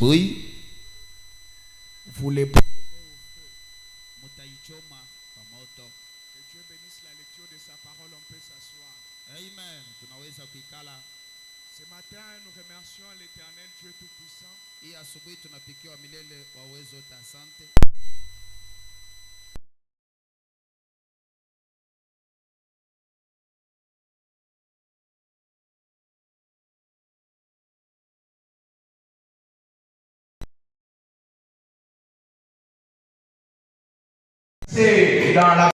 asubuhi. Vous les Mutaichoma kwa moto. Que Dieu bénisse la lecture de sa parole, on peut s'asseoir. Amen. Tunaweza kuikala. Ce matin, nous remercions l'Éternel Dieu Tout-Puissant. Hii asubuhi tunapikiwa milele wa uwezo. Asante. C'est dans la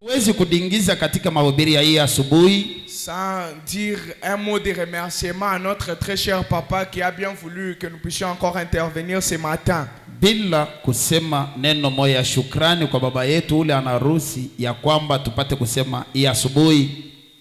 Huwezi kudingiza katika mahubiri ya hii asubuhi sans dire un mot de remerciement à notre très cher papa qui a bien voulu que nous puissions encore intervenir ce matin. bila kusema neno moja ya shukrani kwa baba yetu ule anaruhusi ya kwamba tupate kusema hii asubuhi.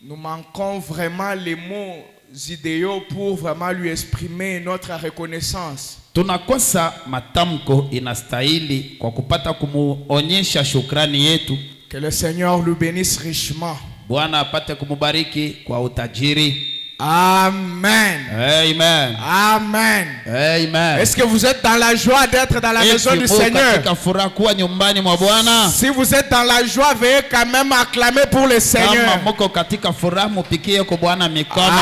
Nous manquons vraiment les mots idéaux pour vraiment lui exprimer notre reconnaissance. Tunakosa matamko inastahili kwa kupata kumuonyesha shukrani yetu. Que le Seigneur lui bénisse richement. Bwana apate kumubariki kwa utajiri. Amen. Amen. Amen. Amen. Est-ce que vous êtes dans la joie d'être dans la maison du Seigneur? Si vous êtes dans la joie, veuillez quand même acclamer pour le Seigneur.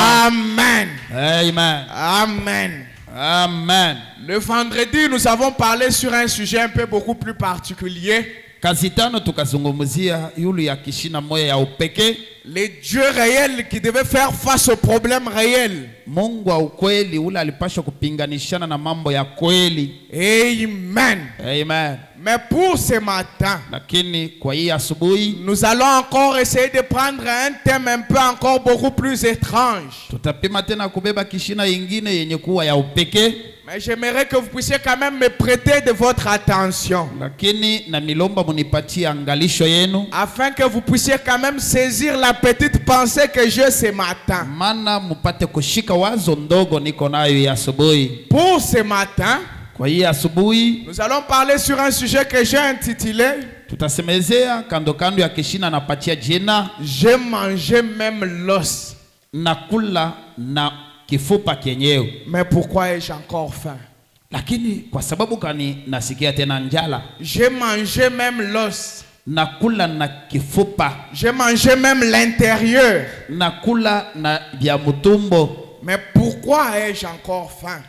Amen. Amen. Amen. Amen. Le vendredi, nous avons parlé sur un sujet un peu beaucoup plus particulier. Les dieux réels qui devaient faire face aux problèmes réels. Amen. Amen. Mais pour ce matin, nous allons encore essayer de prendre un thème un peu encore beaucoup plus étrange. Mais j'aimerais que vous puissiez quand même me prêter de votre attention. Afin que vous puissiez quand même saisir la petite pensée que j'ai ce matin. Pour ce matin, nous allons parler sur un sujet que j'ai intitulé J'ai mangé même l'os. Mais pourquoi ai-je encore faim? J'ai mangé même l'os. J'ai mangé même l'intérieur. Mais pourquoi ai-je encore faim?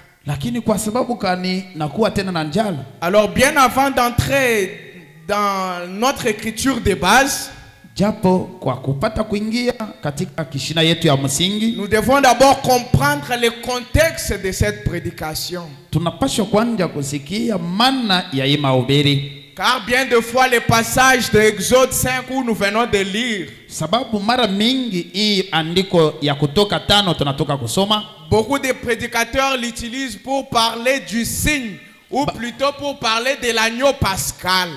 Alors bien avant d'entrer dans notre écriture de base, nous devons d'abord comprendre le contexte de cette prédication. Car bien de fois les passages de Exode 5 où nous venons de lire, beaucoup de prédicateurs l'utilisent pour parler du signe, ou plutôt pour parler de l'agneau pascal.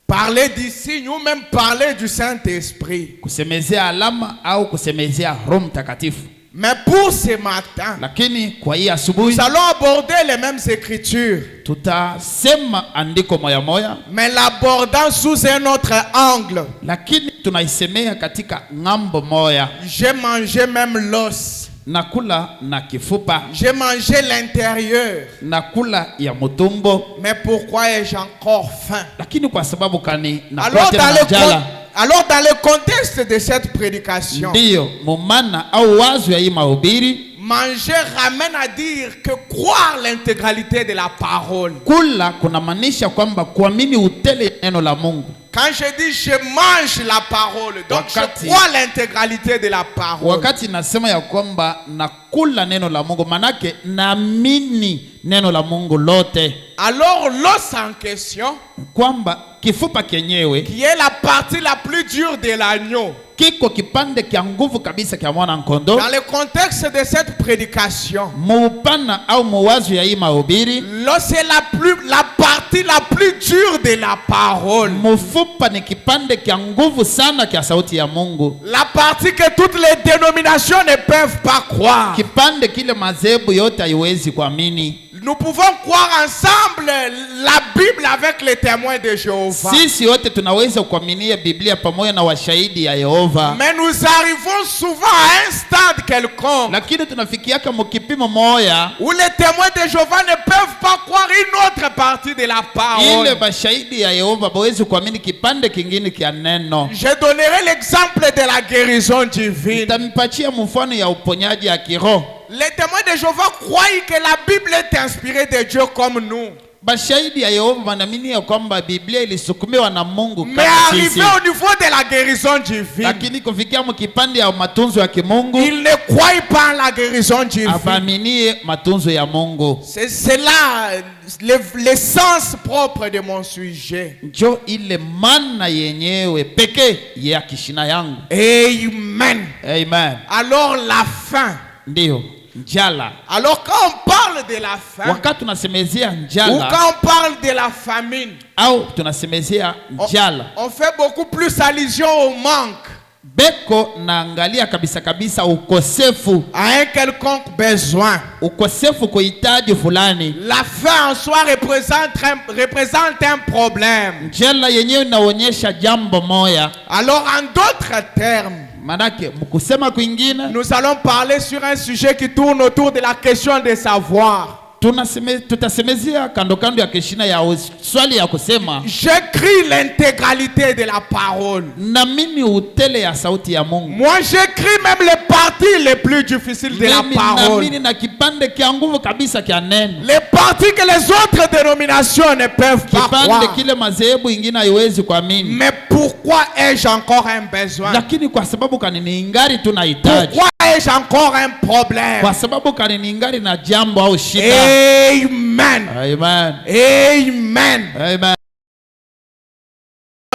Parler du signe ou même parler du Saint-Esprit. Mais pour ce matin, nous allons aborder les mêmes écritures, mais l'abordant sous un autre angle. J'ai mangé même l'os. J'ai mangé l'intérieur. Mais pourquoi ai-je encore faim? Alors dans le contexte de cette prédication, manger ramène à dire que croire l'intégralité de la parole. Quand je dis je mange la parole, donc je crois l'intégralité de la parole. Alors l'os en question, qui est la partie la plus dure de l'agneau, dans le contexte de cette prédication, l'os est la partie la plus dure de la parole. La partie que toutes les dénominations ne peuvent pas croire. Nous pouvons croire ensemble la Bible avec les témoins de Jéhovah. Sisi wote tunaweza kuaminia Biblia pamoja na washahidi ya Yehova. Mais nous arrivons souvent à un stade quelconque. Lakini tunafikiaka mkipimo moya où les témoins de Jéhovah ne peuvent pas croire une autre partie de la parole. Ile bashahidi ya Yehova bawezi kuamini kipande kingine kia neno. Je donnerai l'exemple de la guérison divine. Nitampatia mfano ya uponyaji ya kiroho. Les témoins de Jéhovah croient que la Bible est inspirée de Dieu comme nous. Bashahidi ya Yehova wanaamini ya kwamba Biblia ilisukumiwa na Mungu kama sisi. Mais arrivé au niveau de la guérison divine, lakini kufikia mkipande ya matunzo ya kimungu, ils ne croient pas en la guérison divine. Afaminie matunzo ya Mungu. C'est là l'essence propre de mon sujet. Njo ile maana yenyewe pekee ya kishina yangu. Amen. Amen. Alors la fin. Ndio. Njala. Alors quand on parle de la faim, wakati tunasemezea njala, ou quand on parle de la famine, au tunasemezea njala, on fait beaucoup plus allusion au manque. Beko naangalia kabisa ukosefu, à un quelconque besoin. Ukosefu kuhitaji fulani. La faim en soi représente un problème. Njala yenyewe inaonyesha jambo moya. Alors en d'autres termes, manake mkusema kwingine, nous allons parler sur un sujet qui tourne autour de la question de savoir. Tutasemezea kando ya keshina ya swali ya kusema, j'écris l'intégralité de la parole. Na mimi utele ya sauti ya Mungu. Moi j'écris même les parties les plus difficiles de la parole. Na mimi na kipande kia nguvu kabisa kia neno. Les parties que les autres dénominations ne peuvent pas croire. Kipande kile madhehebu ingine haiwezi kuamini. Mais pourquoi ai-je encore un besoin? Lakini kwa sababu kanini ingari tunahitaji. Pourquoi ai-je encore un problème? Kwa sababu kanini ingari na jambo au shida. Amen. Amen. Amen. Amen.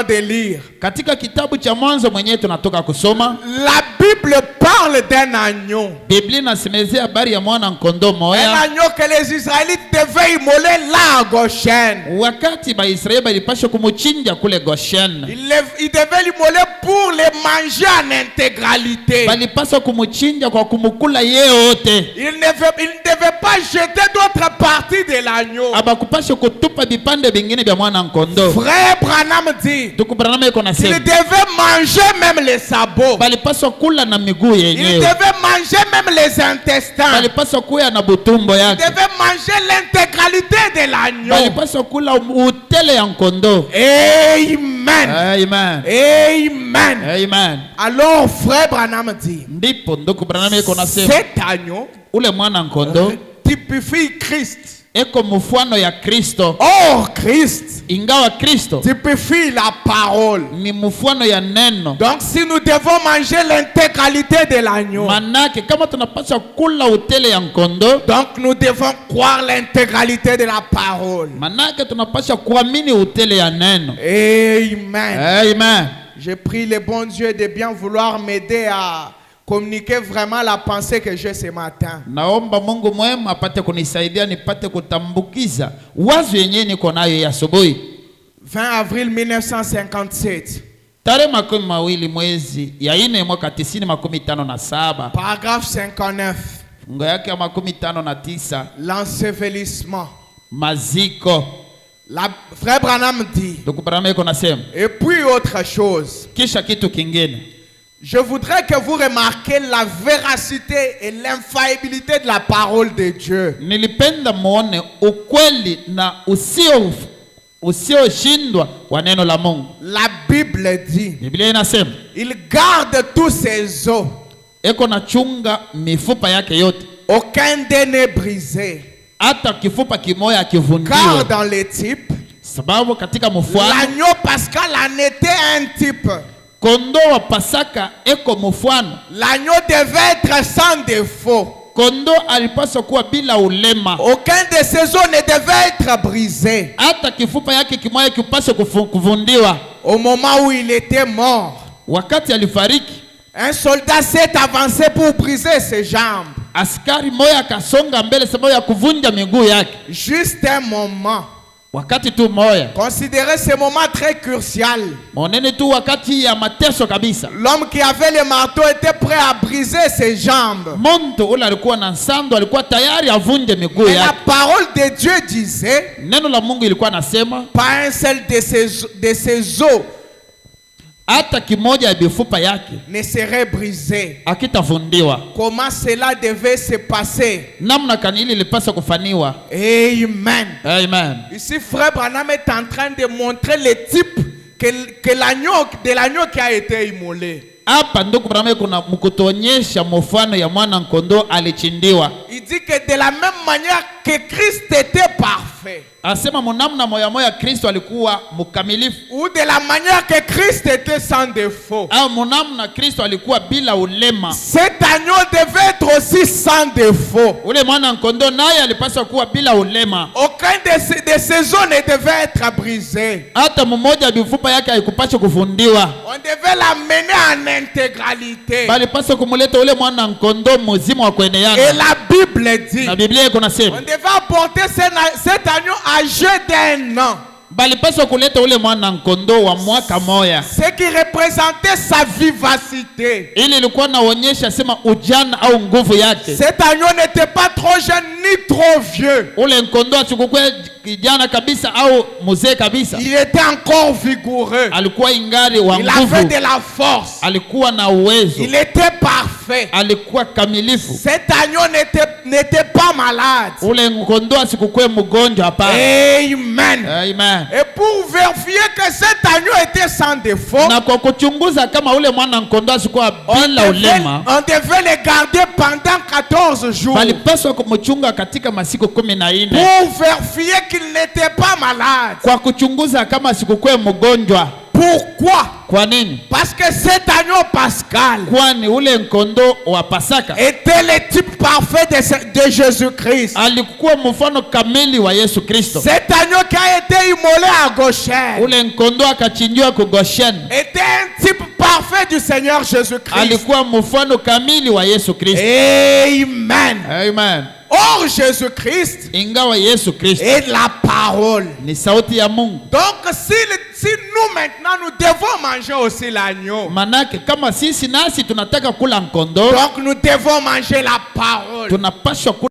De lire. Katika kitabu cha Mwanzo mwenyewe tunatoka kusoma. La Bible parle d'un agneau. Biblia inasemezea habari ya mwana kondoo moya. Un agneau que les Israélites devaient immoler là à Goshen. Wakati ba Israeli balipaswa kumuchinja kule Goshen. Ils devaient l'immoler pour les manger en intégralité. Balipaswa kumuchinja kwa kumukula yote. Ils ne devaient pas jeter d'autres parties de l'agneau. Abakupaswa kutupa vipande vingine vya mwana kondoo. Frère Branham dit, ils devaient manger même les sabots. Ils devaient manger même les intestins. Ils devaient manger l'intégralité de l'agneau. Amen. Amen. Amen. Amen. Alors frère Branham dit, cet agneau typifie Christ. Eko mfano ya Kristo. Or Christ, ingawa Kristo, typifie la parole. Ni mfano ya neno. Donc si nous devons manger l'intégralité de l'agneau, manake kama tunapaswa kula utele ya kondoo, donc nous devons croire l'intégralité de la parole. Manake tunapaswa kuamini utele ya neno. Amen. Amen. Je prie le bon Dieu de bien vouloir m'aider à communiquer vraiment la pensée que j'ai ce matin. Naomba Mungu mwema apate kunisaidia nipate kutambukiza wazo yenyewe niko nayo ya asubuhi. 20 avril 1957. Tarehe 20 mwezi ya 4 mwaka 1957. Paragraphe 59. Fungu yake ya 59. L'ensevelissement. Maziko. La frère Branham dit. Et puis autre chose. Kisha kitu kingine. Je voudrais que vous remarquiez la véracité et l'infaillibilité de la parole de Dieu. Nilipenda muone ukweli na usioshindwa wa neno la Mungu. La Bible dit, Biblia inasema, il garde tous ses os. Eko na chunga mifupa yake yote. Aucun dé n'est brisé. Hata kifupa kimoya kivundiwa. Car dans les types, sababu katika mfano, l'agneau pascal en était un type. Kondo wa Pasaka eko mfano. L'agneau devait être sans défaut. Kondo alipaswa kuwa bila ulema. Aucun de ses os ne devait être brisé. Hata kifupa yake kimoya kipaswa kuvundiwa. Au moment où il était mort, wakati alifariki, un soldat s'est avancé pour briser ses jambes. Askari moya kasonga mbele sababu ya kuvunja miguu yake. Juste un moment. wakati tu moya. Considérez ce moment très crucial. Monene tu wakati ya mateso kabisa. L'homme qui avait le marteau était prêt à briser ses jambes. Muntu ule alikuwa na nsando, alikuwa tayari avunje miguu yake. La parole de Dieu disait, neno la Mungu ilikuwa nasema, pas un seul de ses os hata kimoja ya mifupa yake ne serait brisé. Akitavundiwa. Comment cela devait se passer? Namna kani ili lipasa kufaniwa. Amen. Amen. Ici frère Branham est en train de montrer le type que l'agneau qui a été immolé. Hapa ndugu Branham kuna mkutuonyesha mfano ya mwana kondoo alichindiwa. Il dit que de la même manière que Christ était parfait. Asema monamna moya Kristo alikuwa mkamilifu. Ou de la manière que Christ était sans défaut. Au monamna Kristo alikuwa bila ulema. Cet agneau devait être aussi sans défaut. Ule mwana kondoo naye alipaswa kuwa bila ulema. Aucun de ses os ne devait être brisé. Hata mmoja mifupa yake haikupaswa kufundiwa. On devait l'amener en intégralité. Bali paswa kumuleta ule mwana kondoo mzima wa kueneana. Et la Bible dit, na Biblia iko nasema, on devait apporter cet agneau âgé d'1 an. Bali paswa kuleta ule mwana kondoo wa mwaka moya. Ce qui représentait sa vivacité. Ili ilikuwa naonyesha sema ujana au nguvu yake. Cet agneau n'était pas trop jeune ni trop vieux. Ule kondoo asikuwa kijana kabisa au mzee kabisa. Il était encore vigoureux. Alikuwa ingari wa nguvu. Il avait de la force. Alikuwa na uwezo. Il était parfait. Alikuwa kamilifu. Cet agneau n'était pas malade. Ule kondoo asikuwa mgonjwa hapana. Amen. Amen. Et pour vérifier que cet agneau était sans défaut, na kwa kuchunguza kama ule mwana kondoo asikuwa bila ulema, on devait le garder pendant 14 jours. Bali paswa kumchunga katika masiku 14. Pour vérifier qu'il n'était pas malade. Kwa kuchunguza kama asikuwa mgonjwa. Pourquoi? Kwa nini? Parce que cet agneau pascal, kwani ule kondoo wa Pasaka, était le type parfait de Jésus-Christ. Alikuwa mfano kamili wa Yesu Kristo. Cet agneau qui a été immolé à Goshen, ule kondoo akachinjwa ku Goshen, était un type parfait du Seigneur Jésus-Christ. Alikuwa mfano kamili wa Yesu Kristo. Amen. Amen. Or Jésus-Christ ingawa Yesu Kristo est la parole. ni sauti ya Mungu. Donc si nous maintenant nous devons manger aussi l'agneau. Manake kama sisi nasi tunataka kula kondoo, donc nous devons manger la parole. Tunapaswa kula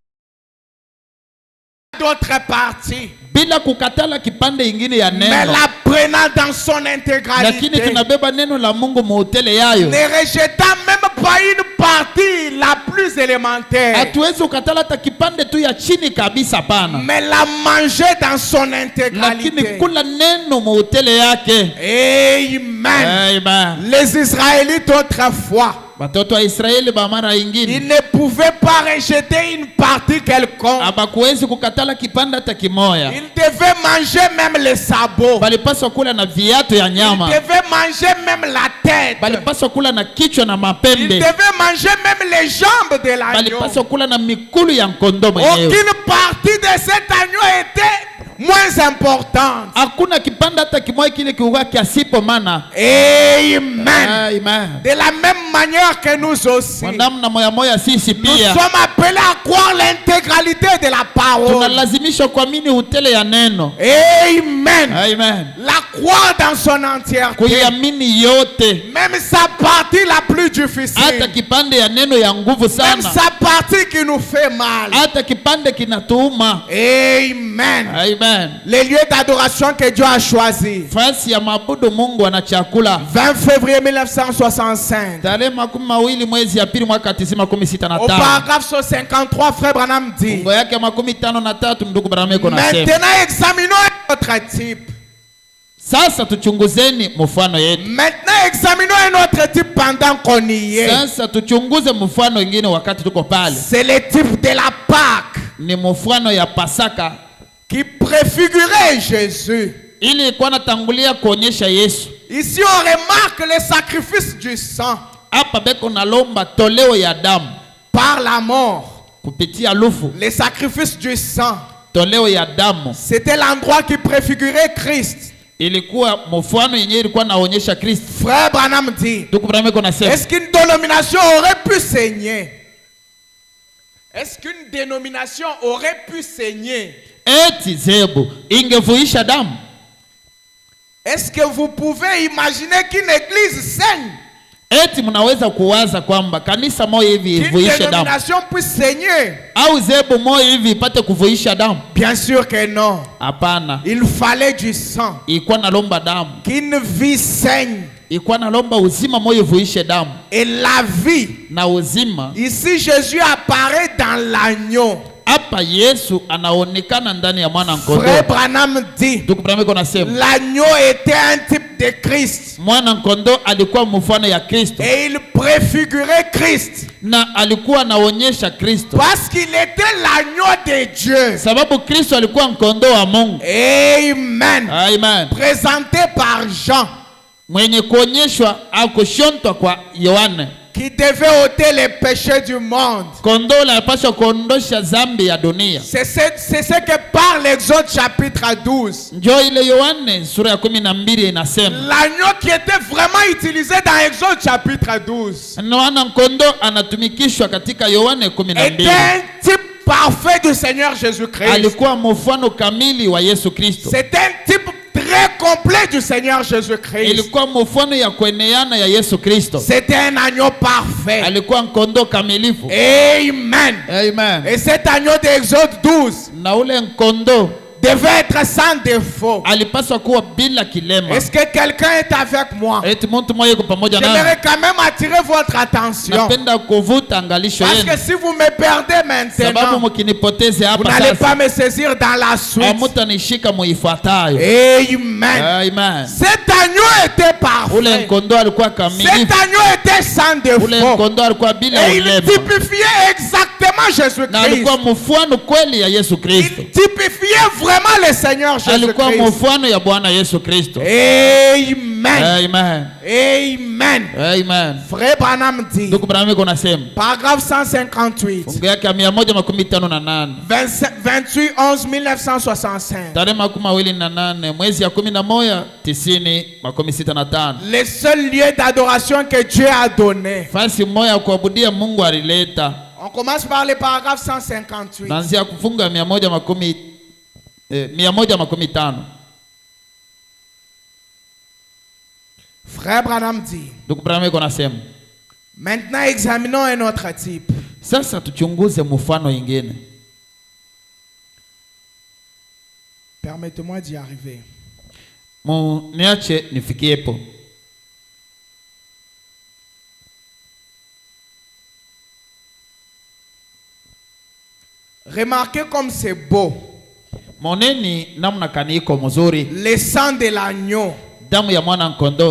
d'autres parties. Bila kukatala kipande ingine ya neno. Mais la prenant dans son intégralité. Lakini tunabeba neno la Mungu muutele yayo. Ne rejetant même pas une partie la plus élémentaire. Hatuwezi kukatala hata kipande tu ya chini kabisa pana. Mais la manger dans son intégralité. Lakini kula neno muutele yake. Amen. Amen. Les Israélites autrefois, watoto wa Israeli ba mara ingine, ils ne pouvaient pas rejeter une partie quelconque. Abakuwezi kukatala kipande hata kimoya. Ils devaient manger même les sabots. Balipaswa kula na viatu ya nyama. Ils devaient manger même la tête. Balipaswa kula na kichwa na mapembe. Ils devaient manger même les jambes de l'agneau. Balipaswa kula na mikulu ya kondoo mwenyewe. Aucune partie de cet agneau était moins importante. Hakuna kipande hata kimoja kile kiuga kiasipo mana. Amen. Amen. De la même manière que nous aussi, namna moya moya sisi nous pia sommes appelés à croire l'intégralité de la parole. Tunalazimishwa kuamini utele ya neno. Amen. Amen. La croire dans son entièreté. Kuiamini yote. Même sa partie la plus difficile. Hata kipande ya neno ya nguvu sana. Même sa partie qui nous fait mal. Hata kipande kinatuuma. Amen. Amen. Les lieux d'adoration que Dieu a choisi. Fasi ya mabudu Mungu anachakula. 20 février 1965. Tarehe 20 mwezi ya pili mwaka 1965. Au paragraphe 53, frère Branham dit. Ngo yake 53 ndugu Branham iko nasema. Maintenant examinons notre type. Sasa tuchunguzeni mfano yetu. Maintenant examinons un autre type pendant qu'on y est. Sasa tuchunguze mfano mwingine wakati tuko pale. C'est le type de la Pâque. Ni mfano ya Pasaka qui préfigurait Jésus. Ili ilikuwa natangulia kuonyesha Yesu. Ici on remarque le sacrifice du sang. Hapa beko nalomba toleo ya damu par la mort. Kupitia lufu. Le sacrifice du sang. Toleo ya damu. C'était l'endroit qui préfigurait Christ. Ilikuwa mfano yenyewe ilikuwa naonyesha Kristo. Frère Branham dit. Est-ce qu'une dénomination aurait pu saigner? Est-ce qu'une dénomination aurait pu saigner? eti zebu ingevuisha damu. Est-ce que vous pouvez imaginer qu'une église saigne? Eti mnaweza kuwaza kwamba kanisa moja hivi ivuishe damu? Puisse saigner. Au zebu moja hivi ipate kuvuisha damu? Bien sûr que non. Hapana. Il fallait du sang. Ilikuwa nalomba damu. Qu'une vie saigne. Ilikuwa nalomba uzima moja ivuishe damu. Et la vie. Na uzima. Ici Jésus apparaît dans l'agneau. Hapa Yesu anaonekana ndani ya mwana kondoo. Frère Branham dit, l'agneau était un type de Christ. Mwana kondoo alikuwa mfano ya Kristo. Et il préfigurait Christ. Na alikuwa anaonyesha Kristo. Parce qu'il était l'agneau de Dieu. Sababu Kristo alikuwa kondoo wa Mungu. Amen. Amen. Présenté par Jean. Mwenye kuonyeshwa au kushontwa kwa Yohane. Qui devait ôter les péchés du monde. C'est ce que parle l'Exode chapitre 12. L'agneau qui était vraiment utilisé dans l'Exode chapitre 12 était un type parfait du Seigneur Jésus-Christ. C'est un type très complet du Seigneur Jésus-Christ. C'était un agneau parfait. Amen. Amen. Et cet agneau d'Exode 12 devait être sans défaut. Est-ce que quelqu'un est avec moi? J'aimerais quand même attirer votre attention. Parce que si vous me perdez maintenant, vous n'allez pas me saisir dans la suite. Amen. Cet agneau était parfait. Cet agneau était sans défaut. Et il typifiait exactement Jésus-Christ. Il typifiait vraiment le Seigneur Jésus-Christ. Amen. Amen. Amen. Amen. Frère Branham dit, paragraphe 158, 28 11 1965, le seul lieu d'adoration que Dieu a donné. On commence par le paragraphe 158. Frère Branham dit, maintenant examinons un autre type. Permettez-moi d'y arriver. Remarquez comme c'est beau. Le sang de l'agneau.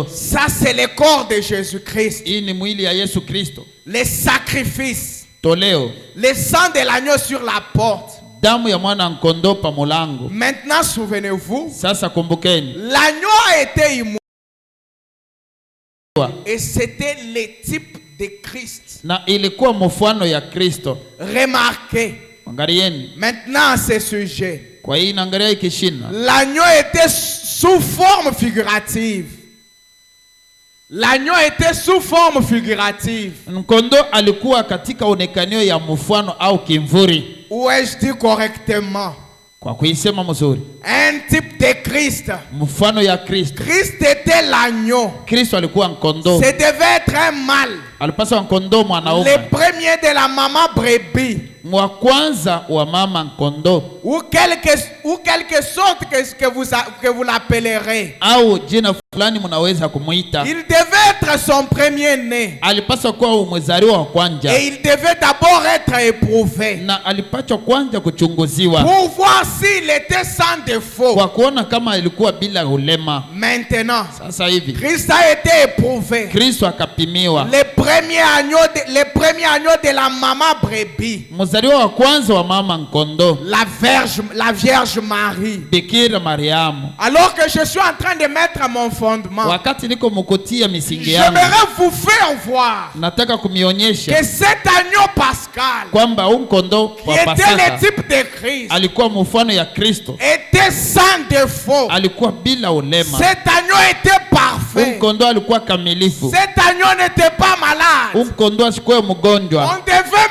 Ça c'est le corps de Jésus-Christ. Le sacrifice. Le sang de l'agneau sur la porte. Maintenant souvenez-vous, l'agneau a été immolé. Et c'était le type de Christ. Remarquez. Maintenant ce sujet. L'agneau était sous forme figurative. L'agneau était sous forme figurative. Ou ai-je dit correctement? Un type de Christ. Christ était l'agneau. Ce devait être un mâle. Le premier de la maman brebis. Ou quelque sorte que vous l'appellerez. Il devait être son premier né. Et il devait d'abord être éprouvé pour voir s'il était sans défaut. Maintenant, Christ a été éprouvé. Le premier agneau de la maman brebis. La Vierge Marie. Alors que je suis en train de mettre mon fondement, j'aimerais vous faire voir que cet agneau pascal, qui était le type de Christ, était sans défaut. Cet agneau était parfait. Cet agneau n'était pas malade. On devait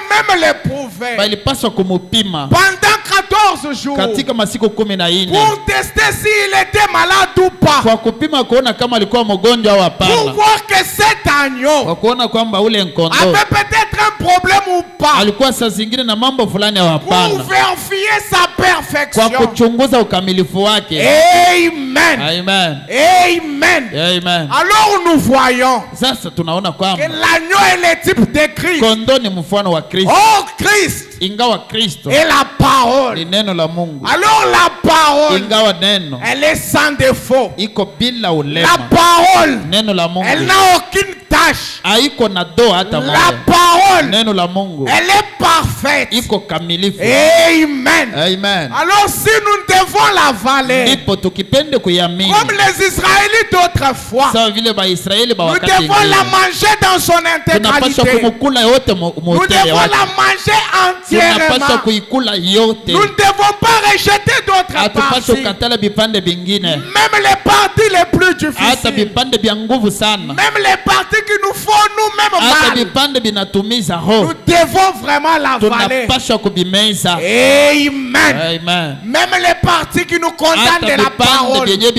même l'éprouver. Pendant 14 jours. Katika masiku 14. Pour tester s'il était malade ou pas. Kwa kupima kuona kama alikuwa mgonjwa au hapana. Pour voir que cet agneau. Kwa kuona kwamba ule kondoo avait peut-être un problème ou pas. Alikuwa saa zingine na mambo fulani au hapana. Pour vérifier sa perfection. Kwa kuchunguza ukamilifu wake. Amen. Amen. Amen. Amen. Alors nous voyons sasa tunaona kwamba que l'agneau est le type de Christ. Kondoo ni mfano wa Kristo. Oh, Christ. Ingawa Kristo et la parole ni neno la Mungu. Alors la parole, ingawa neno, elle est sans défaut. Iko bila ulema. La parole, neno la Mungu, elle n'a aucune tâche. Haiko na doa hata moja. La parole, neno la Mungu, elle est parfaite. Iko kamilifu. Amen. Amen. Alors si nous devons la valer, ndipo tukipende kuyamini, comme les Israélites d'autrefois, sawa vile ba Israeli ba wakati nous devons la manger dans son intégralité. Tunapaswa kumkula yote Nous devons la manger entièrement. Tunapaswa kuikula yote. Nous ne devons pas rejeter d'autres parties. Kukatala vipande vingine. Même les parties les plus difficiles. Hata vipande vya nguvu sana. Même les parties qui nous font nous-mêmes mal. Hata vipande vinatumiza roho. Nous devons vraiment la valer. Tunapaswa kubimeza. Amen. Amen. Même les parties qui nous condamnent de la parole. Nous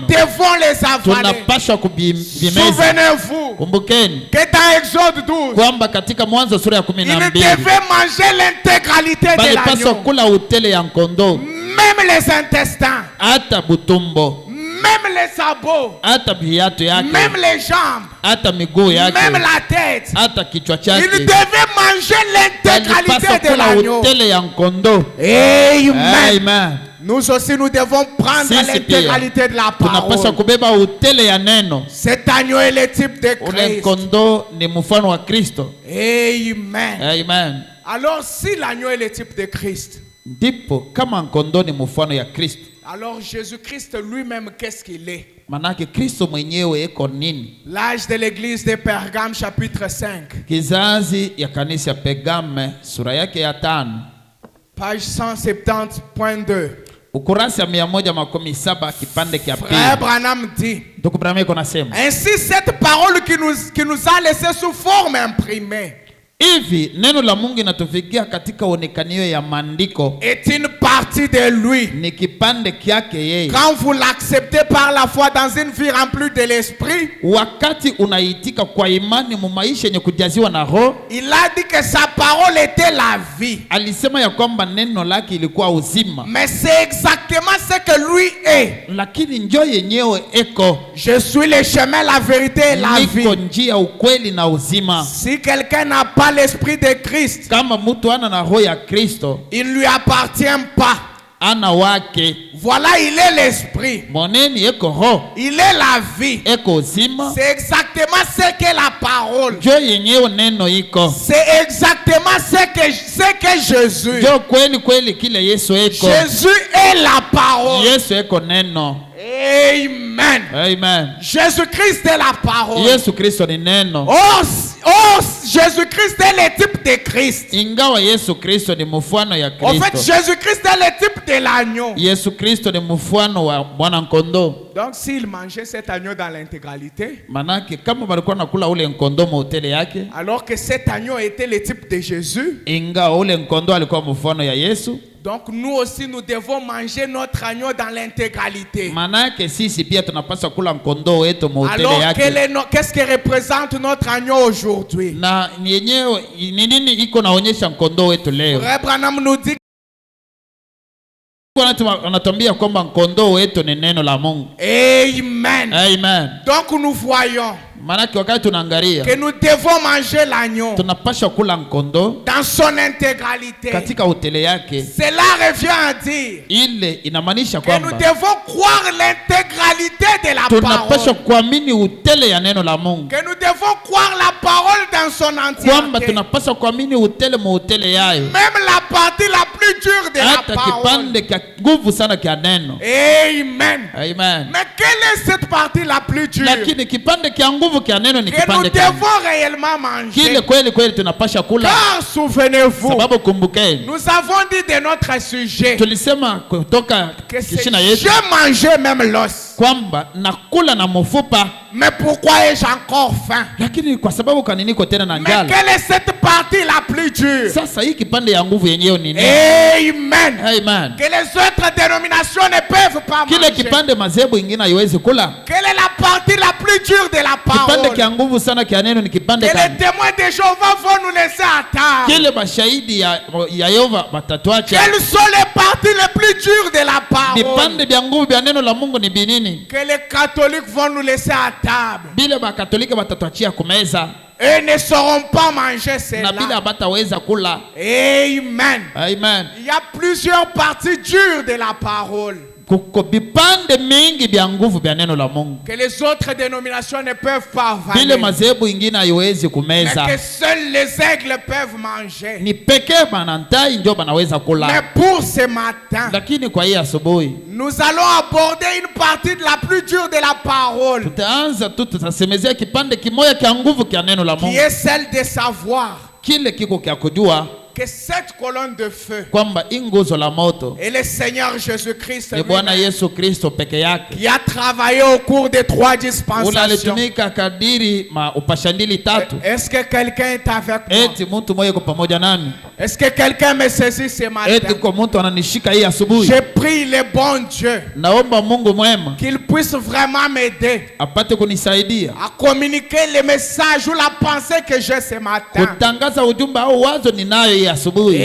devons les avaler. Tunapaswa kubimeza. Souvenez-vous. Kumbukeni. Que dans Exode 12. Kwamba katika Mwanzo sura ya 12. Il devait manger l'intégralité de l'agneau. Kula utele ya kondoo. Même les intestins. Hata butumbo. Même les sabots. Hata viatu yake. Même les jambes. Hata miguu yake. Même la tête. Hata kichwa chake. Il devait manger l'intégralité de l'agneau. Utele ya kondoo. Amen. Amen. Nous aussi nous devons prendre l'intégralité de la parole. Kubeba utele ya neno. Cet agneau est le type de Christ. Ule kondoo ni mfano wa Kristo. Amen. Amen. Alors si l'agneau est le type de Christ, ndipo kama kondoo ni mfano ya Kristo, alors Jésus-Christ lui-même qu'est-ce qu'il est? Manake Kristo mwenyewe eko nini? L'âge de l'église de Pergame chapitre 5. Kizazi ya kanisa ya Pergame sura yake ya 5. Page 170.2. Ukurasa 117 kipande kia pili. Frère Branham dit. Ndugu Branham iko nasema. Ainsi cette parole qui nous a laissé sous forme imprimée. Hivi neno la Mungu inatufikia katika onekanio ya maandiko. Est une partie de lui. Ni kipande kyake yeye. Quand vous l'acceptez par la foi dans une vie remplie de l'esprit. Wakati unaitika kwa imani mu maisha yenye kujaziwa na roho. Il a dit que sa parole était la vie. Alisema ya kwamba neno lake ilikuwa uzima. Mais c'est exactement ce que lui est. Lakini njoo yenyewe eko. Je suis le chemin, la vérité et la vie. Niko njia, ukweli na uzima. Si quelqu'un n'a pas l'esprit de Christ, kama mtu ana na roho ya Kristo, il lui appartient pas. Ana wake. Voilà, il est l'esprit. Moneni eko roho. Il est la vie. Eko uzima. C'est exactement ce que la parole. Jo yenyewe neno iko. C'est exactement ce que Jésus. Jo kweli kweli kile Yesu eko. Jésus est la parole. Yesu eko neno. Amen. Amen. Jésus-Christ est la parole. Yesu Kristo ni neno. Oh, Jésus-Christ est le type de Christ. Ingawa Yesu Kristo ni mfano ya Kristo. En fait, Jésus-Christ est le type de l'agneau. Yesu Kristo ni mfano wa mwana kondoo. Donc s'il mangeait cet agneau dans l'intégralité, manake kama balikuwa nakula ule kondoo mu hoteli yake, alors que cet agneau était le type de Jésus, ingawa ule kondoo alikuwa mfano ya Yesu, donc nous aussi nous devons manger notre agneau dans l'intégralité. Manake sisi pia tunapaswa kula kondoo wetu mu hoteli yake. Alors qu'est-ce que représente notre agneau aujourd'hui? Na yenyewe ni nini iko naonyesha kondoo wetu leo? Frère Branham nous dit anatuambia kwamba kondoo wetu ni neno la Mungu. Amen. Amen. Donc nous voyons manake wakati tunaangalia que nous devons manger l'agneau tunapaswa kula kondoo dans son intégralité. Katika hoteli yake. Cela revient à dire ile inamaanisha que kwamba nous devons croire l'intégralité de la tunapaswa parole. kuamini utele ya neno la Mungu. Que nous devons croire la parole dans son entièreté. Kwamba tunapaswa kuamini utele mu hoteli yayo. Même la partie la plus dure de la parole. Hata kipande kia nguvu sana kia neno. Amen. Amen. Mais quelle est cette partie la plus dure? Lakini kipande kia nguvu kia neno ni que kipande nous devons réellement manger. Kile kweli kweli tunapasha kula. Car souvenez-vous, sababu kumbukeni, nous avons dit de notre sujet tulisema kutoka kishina yetu je mangeais même l'os. kwamba nakula na mfupa. Mais pourquoi ai-je encore faim? Lakini kwa sababu kanini niko tena na Mais njala? quelle est cette partie la plus dure? Sasa hii kipande ya nguvu yenyewe ni nini? Amen. Amen. Que les autres dénominations ne peuvent pas Kile manger. kipande madhehebu ingine haiwezi kula. Quelle est la partie la plus dure de la Kipande parole? kia nguvu sana kia neno ni kipande Que les kani? témoins de Jéhovah vont nous laisser à table. Kile mashahidi ya Yehova watatuacha. Quelles sont les parties les plus dures de la parole? Vipande vya nguvu vya neno la Mungu ni binini? Que les catholiques vont nous laisser à table. Bile bakatolika watatuachia kumeza. Eux ne sauront pas manger Na cela. bila bataweza kula. Amen. Amen. Il y a plusieurs parties dures de la parole Kuko vipande mingi vya nguvu vya neno la Mungu. que les autres dénominations ne peuvent pas Bile avaler. madhehebu ingine haiwezi Mais kumeza. que seuls les aigles peuvent manger. Ni pekee banantai ndio banaweza Mais kula. pour ce matin, Lakini kwa hii asubuhi nous allons aborder une partie de la plus dure de la parole, tutaanza tu, tutasemezea kipande kimoja kia nguvu kia neno la qui Mungu. est celle de savoir Kile kiko kia kujua que cette colonne de feu kwamba hii nguzo la moto est le Seigneur Jésus-Christ ni Bwana lui-même, Yesu Kristo peke yake, qui a travaillé au cours des 3 ule dispensations. alitumika kadiri upashandili tatu. Est-ce que quelqu'un est avec moi? Eti mtu mmoja yuko pamoja nami, Est-ce que quelqu'un me saisit ce matin? eti kwa mtu ananishika hii asubuhi. Je prie le bon Dieu Naomba Mungu mwema qu'il puisse vraiment m'aider apate kunisaidia à communiquer les messages ou la pensée que j'ai ce matin. kutangaza ujumbe au wazo ninayo hii asubuhi.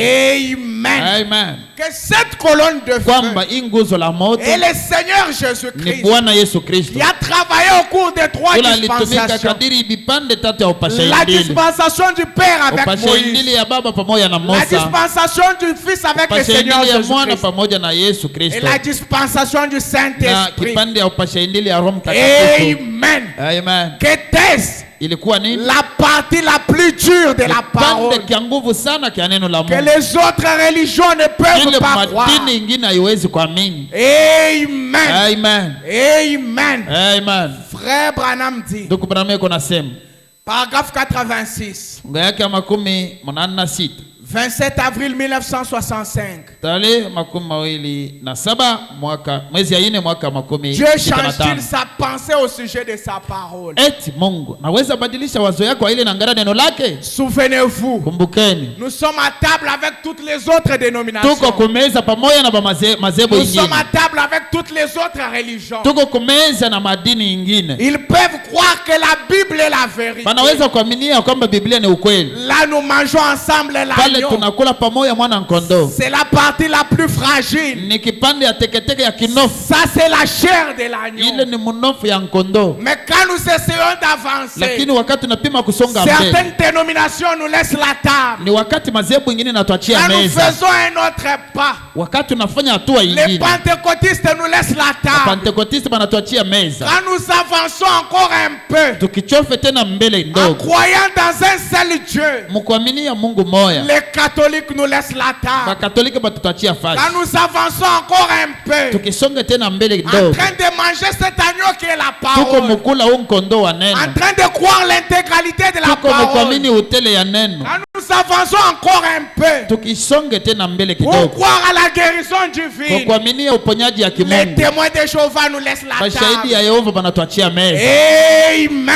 Amen. Amen. Que cette colonne de Kwamba feu hii nguzo la moto est le Seigneur ni Jésus-Christ Bwana Yesu Kristo, qui a travaillé au cours des 3 ule alitumika dispensations. kadiri vipande tatu ya La upashandili. dispensation du Père avec Moïse. Upashandili ya baba pamoja na La Musa, dispensation du Fils avec le Seigneur upashandili ya mwana Jésus-Christ. pamoja na Yesu Et Kristo, la dispensation du na Saint-Esprit. kipande ya upashandili ya Roho Mtakatifu. Amen. Amen. Qu'était-ce Ilikuwa nini? la partie la plus dure de la parole Kipande kia nguvu sana kia neno la que Mungu. les autres religions ne peuvent Ile pas croire? madini ingine haiwezi kuamini. Amen. Amen. Amen. Amen. Frère Branham dit, Ndugu Branham yuko nasema, paragraphe 86, fungu yake ya 86, 27 avril 1965. tarehe 27 mwezi ya 4 mwaka Dieu change-t-il sa pensée au sujet de sa parole? Eti Mungu naweza badilisha wazo yako ile na ngara neno lake. Souvenez-vous, Kumbukeni, nous sommes à table avec toutes les autres dénominations. tuko kumeza pamoja na mazebu Nous sommes ingine, à table avec toutes les autres religions. tuko kumeza na madini ingine. Ils peuvent croire que la Bible est la vérité. Wanaweza kuaminia kwamba Biblia ni ukweli. Là, nous mangeons ensemble Pale l'agneau. tunakula pamoja mwana kondoo. C'est la partie la plus fragile. Ni kipande ya teketeke ya kinofu. Ça, c'est la chair de Ile l'agneau. ni mnofu ya kondoo. Mais quand nous essayons d'avancer, Lakini wakati tunapima kusonga mbele, certaines dénominations nous laissent la table. ni wakati mazebu ingine natuachia Quand nous meza. faisons un autre pas, Wakati tunafanya hatua les ingine, pentecôtistes nous laissent la table. Pentekotisti banatuachia meza. Quand nous avançons encore un peu, Tukichofe tena mbele en ndogo, croyant dans un seul Dieu, mkuaminia Mungu moya, les catholiques nous laissent la table. Bakatolika batutachia fasi. Quand nous avançons encore un peu, Tukisonge tena mbele en ndogo, train de manger cet agneau qui est la tuko parole, mukula huu mkondo wa neno, en train de croire l'intégralité de la tuko parole, mukuamini utele ya neno. quand nous avançons encore un peu, Tukisonge tena mbele pour kidogo, croire à la guérison kwa divine, kuaminia uponyaji ya les kimungu, témoins de Jéhovah nous laissent la mashahidi table. ya Yehova banatuachia meza. Amen.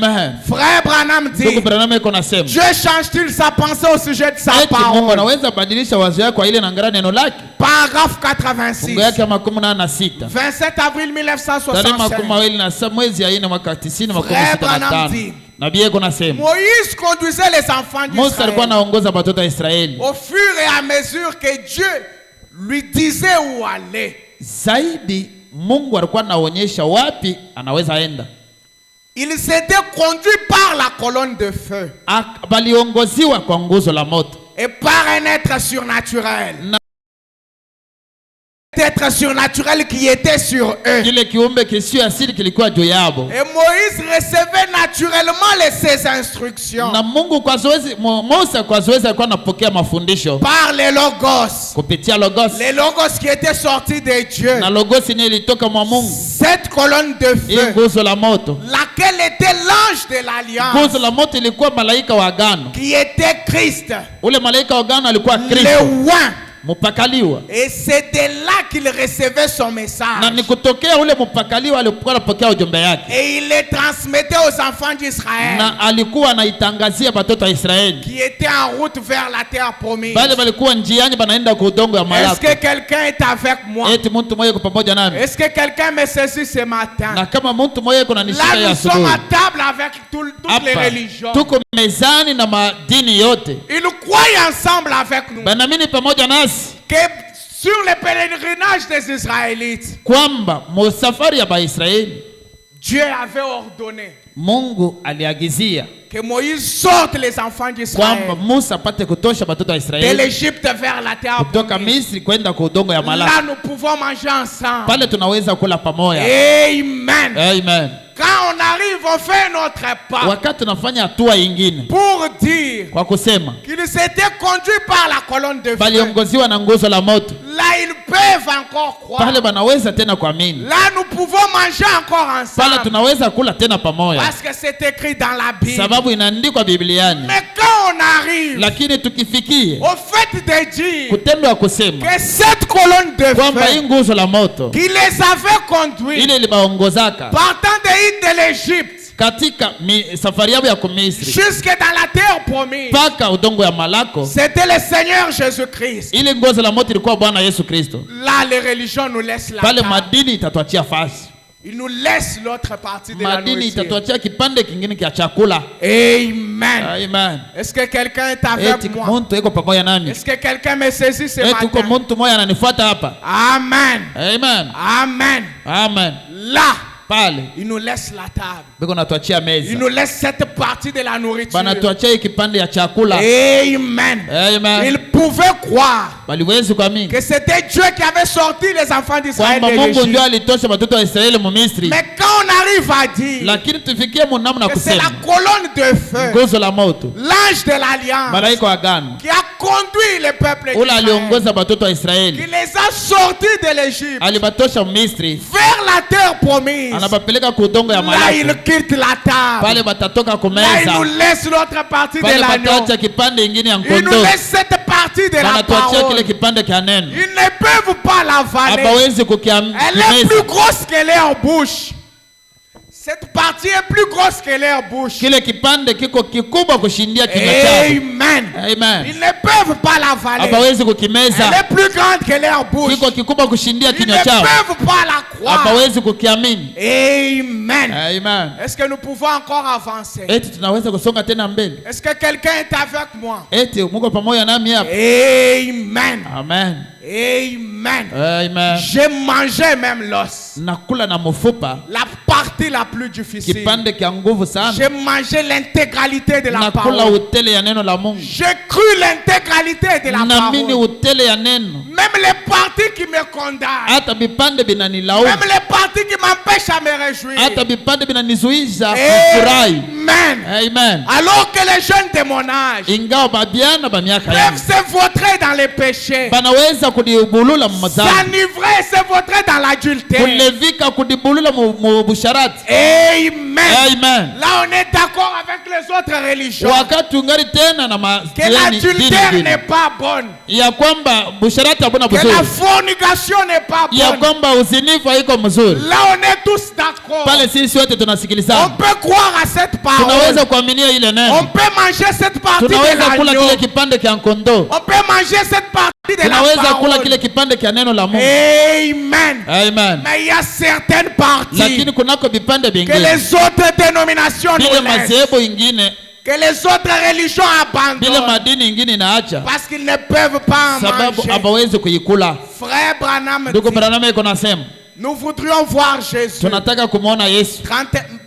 Amen. Frère Branham Ndugu dit, Branham yuko nasema, Dieu change-t-il sa pensée au sujet de sa eti Mungu parole? anaweza badilisha wazo yako kwa ile na ngara neno lake. Paragraphe Fungu 86, yake ya 86, 27 avril tarehe 1965. 27 mwezi ya 4 mwaka Frère Branham 1965. dit, Nabii yuko nasema, Moïse conduisait les enfants Musa alikuwa d'Israël anaongoza watoto wa Israeli. au fur et à mesure que Dieu lui disait où aller. Zaidi Mungu alikuwa anaonyesha wapi anaweza enda. Ils étaient conduits par la colonne de feu Baliongoziwa kwa nguzo la moto et par un être surnaturel. na Être surnaturel qui était sur eux. kile kiumbe kisio asili kilikuwa juu yao, Et Moïse recevait naturellement ses instructions na Mungu kwa zoezi, Musa kwa zoezi alikuwa anapokea mafundisho par les logos. kupitia logos, Les logos qui étaient sortis de Dieu. na logos yenyewe ilitoka mwa Mungu. Cette colonne de Hii feu, nguzo la moto, laquelle était l'ange de l'alliance, nguzo la moto ilikuwa malaika wa agano. qui était Christ, Ule malaika wa agano alikuwa le Kristo, oint, Mupakaliwa. Et c'est de là qu'il recevait son message. Na ni kutokea ule mupakaliwa alikuwa anapokea ujumbe yake. Et il les transmettait aux enfants d'Israël. Na alikuwa anaitangazia watoto wa Israeli. Qui étaient en route vers la terre promise. Bale balikuwa njiani banaenda kwa udongo ya malako. Est-ce que quelqu'un est avec moi? Eti mtu mmoja yuko pamoja nami. Est-ce que quelqu'un me saisit ce matin? Na kama mtu mmoja yuko ananishika Là ya nous sommes asubuhi. à table avec toutes les religions. Tuko mezani na madini yote. Ils croient ensemble avec nous. Banamini pamoja nasi. Que sur le pèlerinage des Israélites, Kwamba msafari ya Baisraeli, Dieu avait ordonné Mungu aliagizia que Moïse sorte les enfants d'Israël kwamba Musa apate kutosha watoto wa de Israeli l'Égypte vers la terre kutoka promise. Misri kwenda kwa udongo ya malako. Là nous pouvons manger ensemble. Pale tunaweza kula pamoja. Amen. Amen. Quand on arrive, on fait notre pas Wakati tunafanya hatua nyingine pour dire kwa kusema qu'ils s'étaient conduits par la colonne de feu. baliongoziwa na nguzo la moto, Là, ils peuvent encore croire. pale banaweza tena kuamini. Là, nous pouvons manger encore Pale ensemble. tunaweza kula tena pamoja, Parce que c'est écrit dans la Bible. sababu inaandikwa Bibliani. Mais quand on arrive Lakini tukifikie au fait de dire kutendo wa kusema que cette colonne de kwamba hii feu nguzo la moto qui les avait conduits ile ilibaongozaka partant de l'Égypte katika safari yao ya kumisri jusque dans la terre promise, mpaka udongo ya malako, c'était le Seigneur Jésus-Christ. ile nguzo la moto ilikuwa Bwana Yesu Kristo. Là, les religions nous laissent la Pale table. madini itatuachia fasi, Ils nous laissent l'autre partie de la madini nourriture. itatuachia kipande kingine kia chakula. Amen. Amen. Est-ce que quelqu'un est avec Eti moi? mtu iko pamoja nami. Est-ce que quelqu'un me saisit ce Eti uko matin? mtu mmoja ananifuata hapa. Amen. Amen. Amen. Amen. Là, Pale il nous laisse la table. biko natuachia Il meza, nous laisse cette partie de la nourriture. banatuachia hii kipande ya chakula. Amen. Amen. Ils pouvaient croire Baliwezi kuamini que c'était Dieu qui avait sorti les enfants d'Israël kwamba de Mungu ndio l'Égypte. alitosha watoto wa Israeli mu Misri. Mais quand on arrive à dire Lakini tufikie munamna que c'est la kusema colonne de feu, nguzo la moto, l'ange de l'alliance, malaika wa agano qui a conduit le peuple ule d'Israël, aliongoza watoto wa qui Israeli, les a sortis de l'Égypte alibatosha Misri, vers la terre promise. anabapeleka ku udongo ya Là, il malako. quitte la table. Pale batatoka Là, il kumeza, nous laisse l'autre partie de pale l'agneau. bataacha kipande ingine ya Il nous mkondo, laisse cette partie de la banatuachia parole. kile kipande kia neno. Ils ne peuvent pas l'avaler. Hapawezi Elle est kukimeza. plus grosse que leur bouche. Cette partie est plus grosse que leur bouche. Kile kipande kiko kikubwa kushindia kinywa chao. Amen. Amen. Ils ne peuvent pas l'avaler. Hapawezi kukimeza, Elle est plus grande que leur bouche. kiko kikubwa kushindia Ils ne kinywa chao. peuvent pas la croire. Hapawezi kukiamini. Amen. Amen. Est-ce que nous pouvons encore avancer? Eti tunaweza kusonga tena mbele. Est-ce que quelqu'un est avec moi? Eti Mungu pamoja nami hapa. Amen. Amen. Amen. Amen. J'ai mangé même l'os. Nakula na mfupa, La partie la plus difficile. kipande kia nguvu sana. J'ai mangé l'intégralité de la Nakula parole. utele ya neno la Mungu. J'ai cru l'intégralité de la Naamini parole. utele ya neno. Même les parties qui me condamnent. Hata vipande vinanilaumu. Même les parties qui m'empêchent à me réjouir. Hata vipande vinanizuiza kufurahi. Amen. Amen. Alors que les jeunes de mon âge Ingawa babiana ba miaka peuvent yangu se vautrer dans les péchés, banaweza kudibulula mmadhambi, s'enivrer, se vautrer dans l'adultère. kulevika, kudibulula mu busharati. Amen. Amen. Là, on est d'accord avec les autres religions. Wakati ungali tena na Que l'adultère n'est pas bonne. ya kwamba busharati habuna Que la buzuri, fornication n'est pas ya bonne. kwamba uzinifu haiko mzuri. Là, on est tous d'accord. Pale sisi wote On tunasikilizana, peut croire à cette parole. tunaweza kuaminia ile On neno, peut manger cette partie de tunaweza kula l'agneau. kile kipande kia kondoo, On peut manger cette partie de la tunaweza kula parole. kile kipande kia neno la Mungu. Amen. Amen. Mais il y a certaines parties Lakini kunako vipande que vingine les autres dénominations vile nous laissent, madhehebu ingine, que les autres religions vile abandonnent madini ingine inaacha parce qu'ils ne peuvent pas en sababu manger. hawawezi kuikula. Frère Branham Ndugu dit, Branham iko nasema nous voudrions voir Jésus. tunataka kumwona Yesu.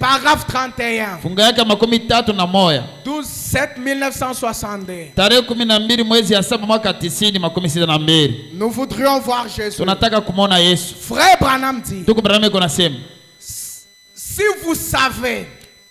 Paragraphe 31. Funga yake 31 12/7/1962. tarehe 12 mwezi ya 7 mwaka 1962. Nous voudrions voir Jésus. Tunataka kumwona Yesu. Frère Branham dit, Ndugu Branham iko nasema si vous savez,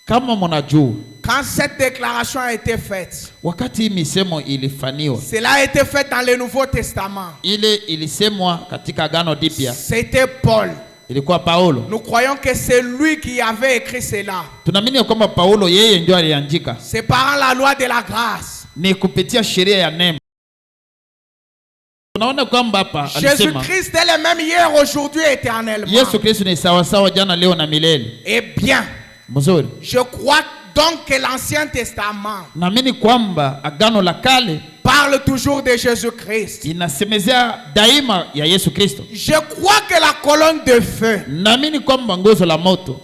kama mnajua quand cette déclaration a été faite, wakati hii misemo ilifanywa, cela a été fait dans le Nouveau Testament. ile ilisemwa katika Agano Jipya, C'était Paul. ilikuwa Paulo. Nous croyons que c'est lui qui avait écrit cela. Tunaamini kwamba Paulo yeye ndio aliandika, C'est par la loi de la grâce. ni kupitia sheria ya neema. Tunaona kwamba hapa alisema Jésus-Christ est le même hier, aujourd'hui et éternellement. Yesu Kristo ni sawa sawa jana leo na milele. Eh bien, Mzuri. je crois donc que l'Ancien Testament Naamini kwamba agano la kale parle toujours de Jésus-Christ. inasemezea daima ya Yesu Kristo. Je crois que la colonne de feu Naamini kwamba nguzo la moto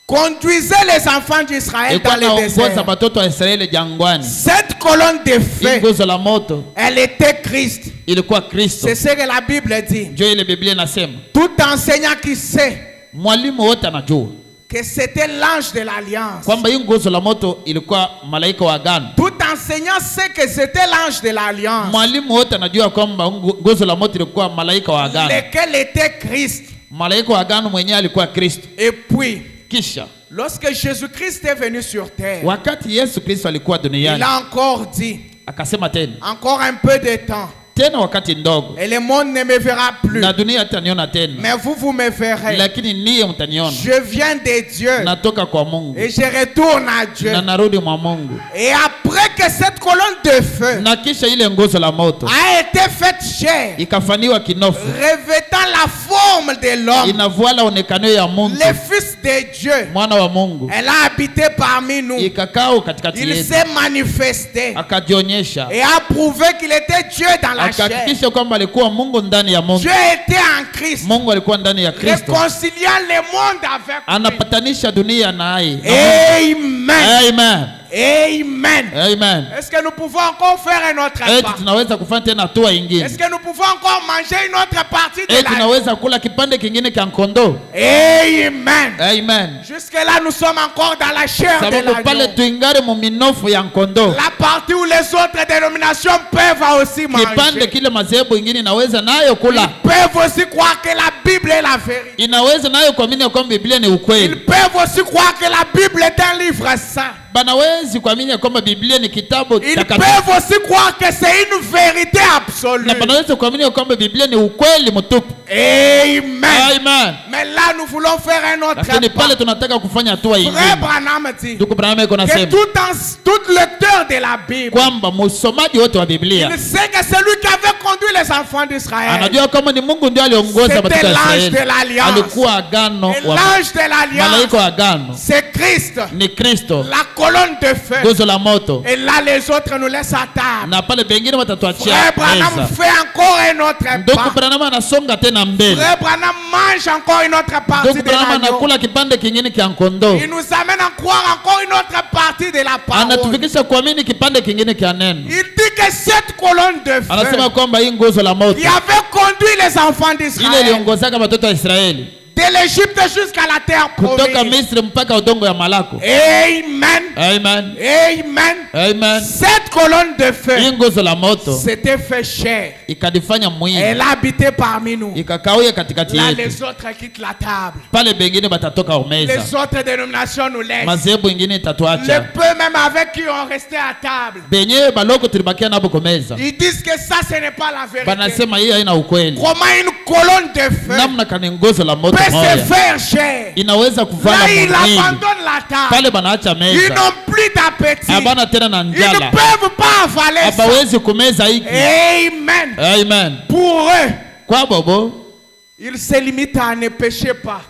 conduisait les enfants d'Israël dans le désert. batoto wa Israeli jangwani. Cette colonne de feu, Nguzo la moto elle était Christ. ilikuwa Kristo. C'est ce que la Bible dit. Ndio ile Biblia inasema. Tout enseignant qui sait Mwalimu wote anajua que c'était l'ange de l'alliance. kwamba hii nguzo la moto ilikuwa malaika wa agano. Tout enseignant sait que c'était l'ange de l'alliance. Mwalimu wote anajua kwamba nguzo la moto ilikuwa malaika wa agano. Lequel était Christ. Malaika wa agano mwenyewe alikuwa Kristo. Et puis, Kisha lorsque Jésus-Christ est venu sur terre, wakati Yesu Kristo alikuwa il duniani a encore dit, akasema tena encore un peu de temps, wakati ndogo et le monde ne me verra plus. na dunia hataniona tena, Mais vous me verrez. lakini niye mtaniona. Je viens de Dieu Natoka kwa Mungu et je retourne à Dieu. na narudi mwa Mungu. Et après que cette colonne de feu Na kisha ile nguzo la moto a été faite chair, ikafaniwa kinofu, revêtant la forme de l'homme, inavuala onekano ya Mungu, le Fils de Dieu, mwana wa Mungu, elle a habité parmi nous. ikakao katikati Il yetu, s'est manifesté akajionyesha, et a prouvé qu'il était Dieu dans la chair. akahakikisha kwamba alikuwa Mungu ndani ya Mungu. Dieu était en Christ, Mungu alikuwa ndani ya Kristo, réconciliant le monde avec lui. anapatanisha dunia naye. Amen. Amen. Amen. Amen. Est-ce que nous pouvons encore faire un autre pas? Tunaweza kufanya tena hatua ingine. Est-ce que nous pouvons encore manger une autre partie de la vie? Tunaweza kula kipande kingine cha kondoo. Amen. Amen. Jusque là nous sommes encore dans la chair de Sababu pale l'agneau. tuingare mu minofu ya kondoo. La partie où les autres dénominations peuvent aussi manger. Kipande kile madhehebu ingine inaweza nayo kula. Ils peuvent aussi croire que la Bible est la vérité. Inaweza nayo kuamini kwamba Biblia ni Ils ukweli. peuvent aussi croire que la Bible est un livre saint. Banawezi kuamini kwamba Biblia ni kitabu Ils takatifu. peuvent aussi croire que c'est une vérité absolue. Na banaweza kuamini kwamba Biblia ni ukweli mtupu. Amen. Amen. Mais là nous voulons faire un autre Lakini pale pas. tunataka kufanya hatua Frère ingine. Branham dit Ndugu Branham yuko que nasema tout lecteur de la Bible, kwamba msomaji wote wa Biblia il sait que celui qui avait conduit les enfants d'Israël, anajua kama ni Mungu ndiye aliongoza c'était katika l'ange Israeli. de l'alliance. Alikuwa agano Et wa l'ange de l'alliance, malaika wa agano c'est Christ, ni Kristo, la colonne de feu. gozo la moto, Et là les autres nous laissent à table. na pale pengine watatuachia Frère Branham meza. fait encore un autre Ndugu pas. Branham anasonga tena mbele. Frère Branham mange encore une autre partie Ndugu de Branham l'agneau. anakula kipande kingine cha kondoo. Il nous amène à croire encore une autre partie de la parole. Anatufikisha kuamini kipande kingine cha neno. Il dit que cette colonne de Anasema feu kwamba hii nguzo la moto qui avait conduit les enfants ile d'Israël iliongozaka watoto wa Israeli de l'Égypte jusqu'à la terre kutoka promise. Misri mpaka udongo ya Malako. Amen. Amen. Amen. Amen. Cette colonne de Hii feu nguzo la moto s'était fait chair. ikadifanya mwili, Elle habitait parmi nous. ikakauya katikati Là, yetu. les autres quittent la table. Pale bengine batatoka umeza, Les autres dénominations nous laissent. madhehebu ingine Les itatuacha. peu même avec qui on restait à table. Benye baloko tulibakia nabo kumeza Ils disent que ça, ce n'est pas la vérité. banasema hii haina ukweli. Comment une colonne de feu Namna kani nguzo la moto peut se moya faire chair? inaweza kuvala Là, ils mwili, abandonnent la table. pale banaacha Ils meza, n'ont plus d'appétit. habana tena na Ils ne njala, peuvent pas avaler ça. habawezi kumeza hiki. Amen. Amen. Pour eux, Kwa bobo ils se limitent à ne pécher pas,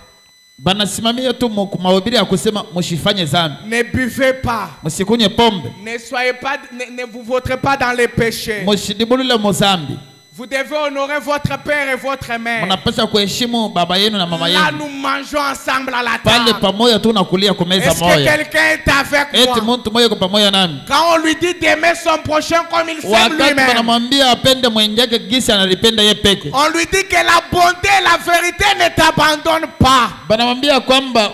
banasimamia tu mahubiri ya kusema msifanye dhambi, ne buvez pas, msikunye pombe, ne soyez pas, ne vous vautrez pas dans les péchés. msidibulile muzambi. Vous devez honorer votre père et votre mère. Mnapaswa kuheshimu baba yenu na mama Là, yenu. nous mangeons ensemble à la Pale table. pamoja tu nakulia kumeza Est-ce que moja. quelqu'un est avec Eti moi? mtu moja kwa pamoja nami. Quand on lui dit d'aimer son prochain comme il s'aime Wakati lui-même, wanamwambia apende mwenzake gisi analipenda yeye peke. on lui dit que la bonté et la vérité ne t'abandonnent pas. Banamwambia kwamba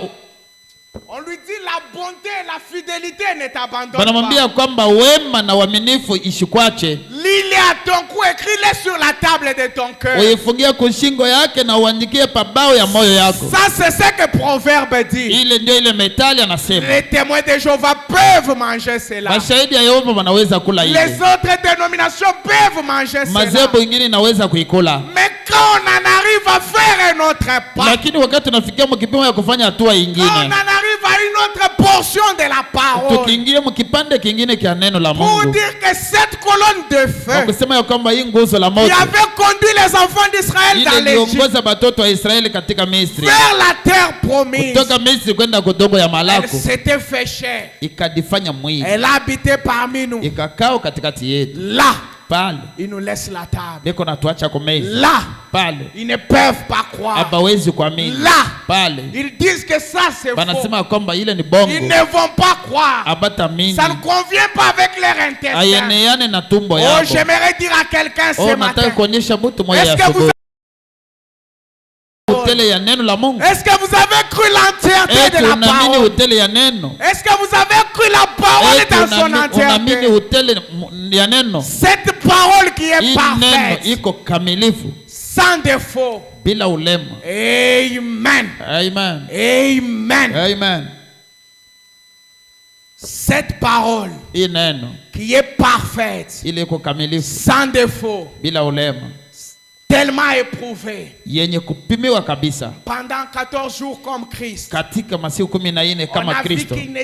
On lui dit la bonté et la fidélité ne t'abandonnent banamwambia pas. kwamba wema na uaminifu ishikwache. Lis-les à ton cou, écris-les sur la table de ton cœur. Uifungie kushingo yake na uandikie pabao ya moyo yako. Ça, c'est ce que Proverbe dit. Ile ndio ile metali anasema. Les témoins de Jéhovah peuvent manger cela. Mashahidi ya Yehova wanaweza kula Les ile. autres dénominations peuvent manger cela. Madhehebu ingine inaweza kuikula. Mais quand on en arrive à faire un autre pas, Lakini wakati tunafikia mkipimo ya kufanya hatua quand on en ingine, arrive à une autre portion de la parole. Tukiingia mkipande kingine kia neno la Mungu. Pour dire que cette colonne de feu kusema ya kwamba hii nguzo la moto qui avait conduit les enfants d'Israël dans l'Égypte iliongoza batoto wa Israeli katika Misri. vers la terre promise. Kutoka Misri kwenda kudogo ya Elle Malako. s'était fait chair. Ikadifanya mwili. Elle habitait parmi nous. Ikakao katikati yetu. Là, pale ils nous laissent la table. Beko natuacha kumeza. Là, pale ils ne peuvent pas croire. Abawezi kuamini. Là, pale ils disent que ça c'est faux. Banasema kwamba ile ni bongo. Ils ne vont pas croire. Abatamini. Ça ne convient pas avec leur intestin. Ayeneane na tumbo yako. Oh, j'aimerais dire à quelqu'un ce matin. Nataka kuonyesha mtu moja ya asubuhi. Est-ce que vous avez cru l'entièreté de la parole? Est-ce que vous avez cru la parole dans son entièreté? Cette parole qui est parfaite, sans défaut. Amen. Amen. Amen. Amen. Cette parole qui est parfaite, sans défaut, tellement éprouvé pendant 14 jours comme Christ. On a vu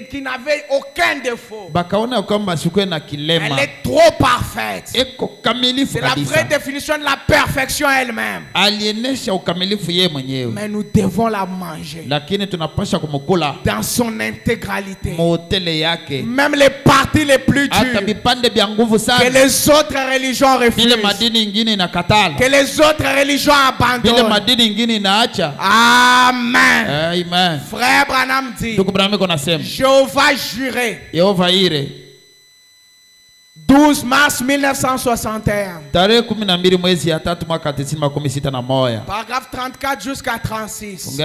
qu'il n'avait aucun défaut. Elle est trop parfaite. C'est la vraie définition de la perfection elle-même. Mais nous devons la manger dans son intégralité. Même les parties les plus dures que les autres religions refusent, que les autres religions abandonnent. Amen. Amen. Frère Branham dit, Jéhovah juré, 12 mars 1961, paragraphe 34 jusqu'à 36.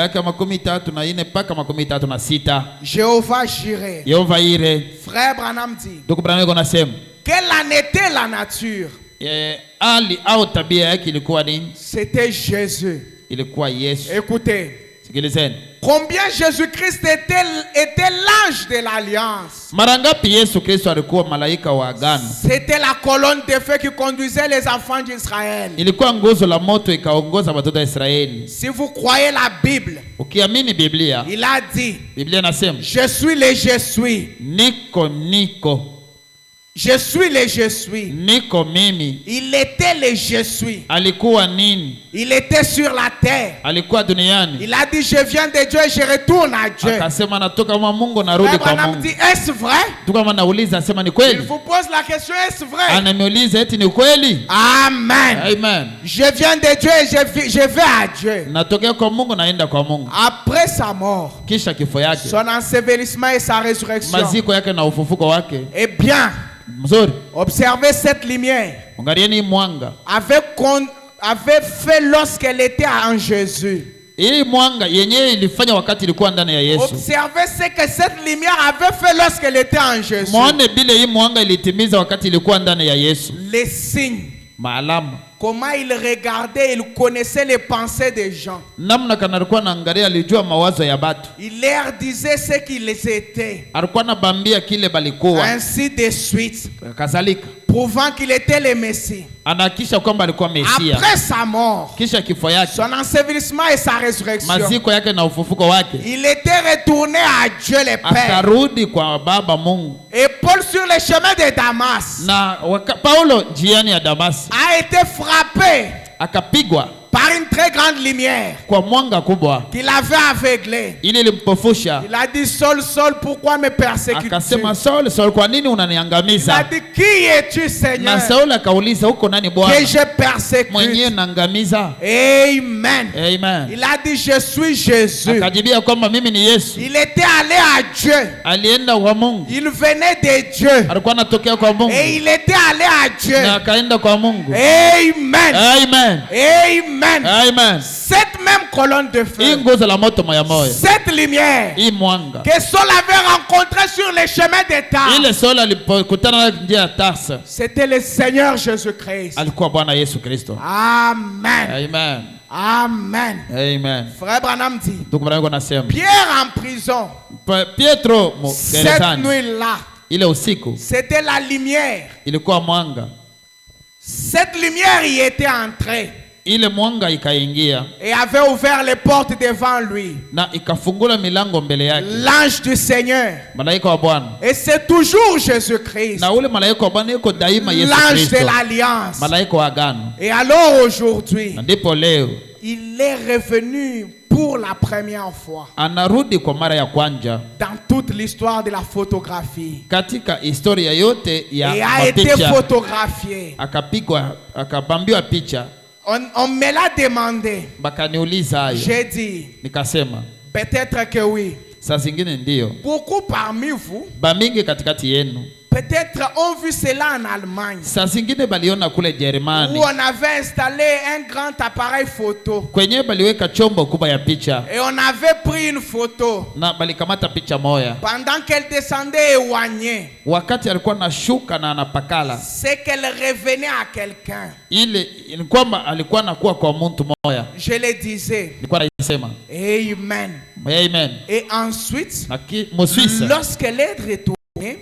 Jéhovah juré, frère Branham dit, quelle en était la nature? C'était Jésus. Écoutez, combien Jésus-Christ était l'ange de l'alliance. C'était la colonne de feu qui conduisait les enfants d'Israël. Si vous croyez la Bible, il a dit, je suis le je suis. Je suis le je suis. Il était le je suis. Il était sur la terre. Il a dit je viens de Dieu et je retourne à Dieu. Abraham dit est-ce vrai? Il vous pose la question, est-ce vrai? Amen. Amen. Je viens de Dieu et je vais à Dieu. Après sa mort, son ensevelissement et sa résurrection, eh bien, observez cette lumière avait fait lorsqu'elle était en Jésus. Observez ce que cette lumière avait fait lorsqu'elle était en Jésus. Les signes. Comment il regardait, il connaissait les pensées des gens. Il leur disait ce qu'ils étaient. Ainsi de suite. Prouvant qu'il était le Messie. Après sa mort, son ensevelissement et sa résurrection, il était retourné à Dieu le Père. Et Paul sur le chemin de Damas a été frappé par une très grande lumière qu'il avait aveuglé. Il a dit Saul, Saul, pourquoi me persécutes-tu? Il a dit qui es-tu, Seigneur, que je persécute? Amen. Amen. Il a dit je suis Jésus. Il était allé à Dieu. Il venait de Dieu. Et il était allé à Dieu. Amen. Amen. Amen. Amen. Cette même colonne de feu, cette lumière que Saul avait rencontrée sur les chemins des Tarses, c'était le Seigneur Jésus-Christ. Amen. Amen. Amen. Amen. Frère Branham dit, Pierre en prison, cette nuit-là, c'était la lumière. Cette lumière y était entrée. ile mwanga ikaingia et avait ouvert les portes devant lui. Na ikafungula milango mbele yake. L'ange du Seigneur. Malaika wa Bwana. Et c'est toujours Jésus-Christ. Na ule malaika wa Bwana yuko daima Yesu Kristo. L'ange de l'alliance. Malaika wa agano. Et alors aujourd'hui, ndipo leo il est revenu pour la première fois. Anarudi kwa mara ya kwanza dans toute l'histoire de la photographie. Katika historia yote ya et a été photographié. Akapigwa, akabambiwa picha. On me l'a demandé. Bakaniuliza hayo. J'ai dit. Nikasema peut-être que oui. Saa zingine ndio. Beaucoup parmi vous. Bamingi katikati yenu. Peut-être on vu cela en Allemagne. Saa zingine baliona kule Jerumani. Où on avait installé un grand appareil photo. Kwenye baliweka chombo kubwa ya picha. Et on avait pris une photo. Na balikamata picha moja. Pendant qu'elle descendait éloignée. Wakati alikuwa anashuka na anapakala. C'est qu'elle revenait à quelqu'un. Ile ni kwamba alikuwa anakuwa kwa mtu moja. Je le disais. Nilikuwa nasema. Amen. Amen. Et ensuite, lorsqu'elle est retournée,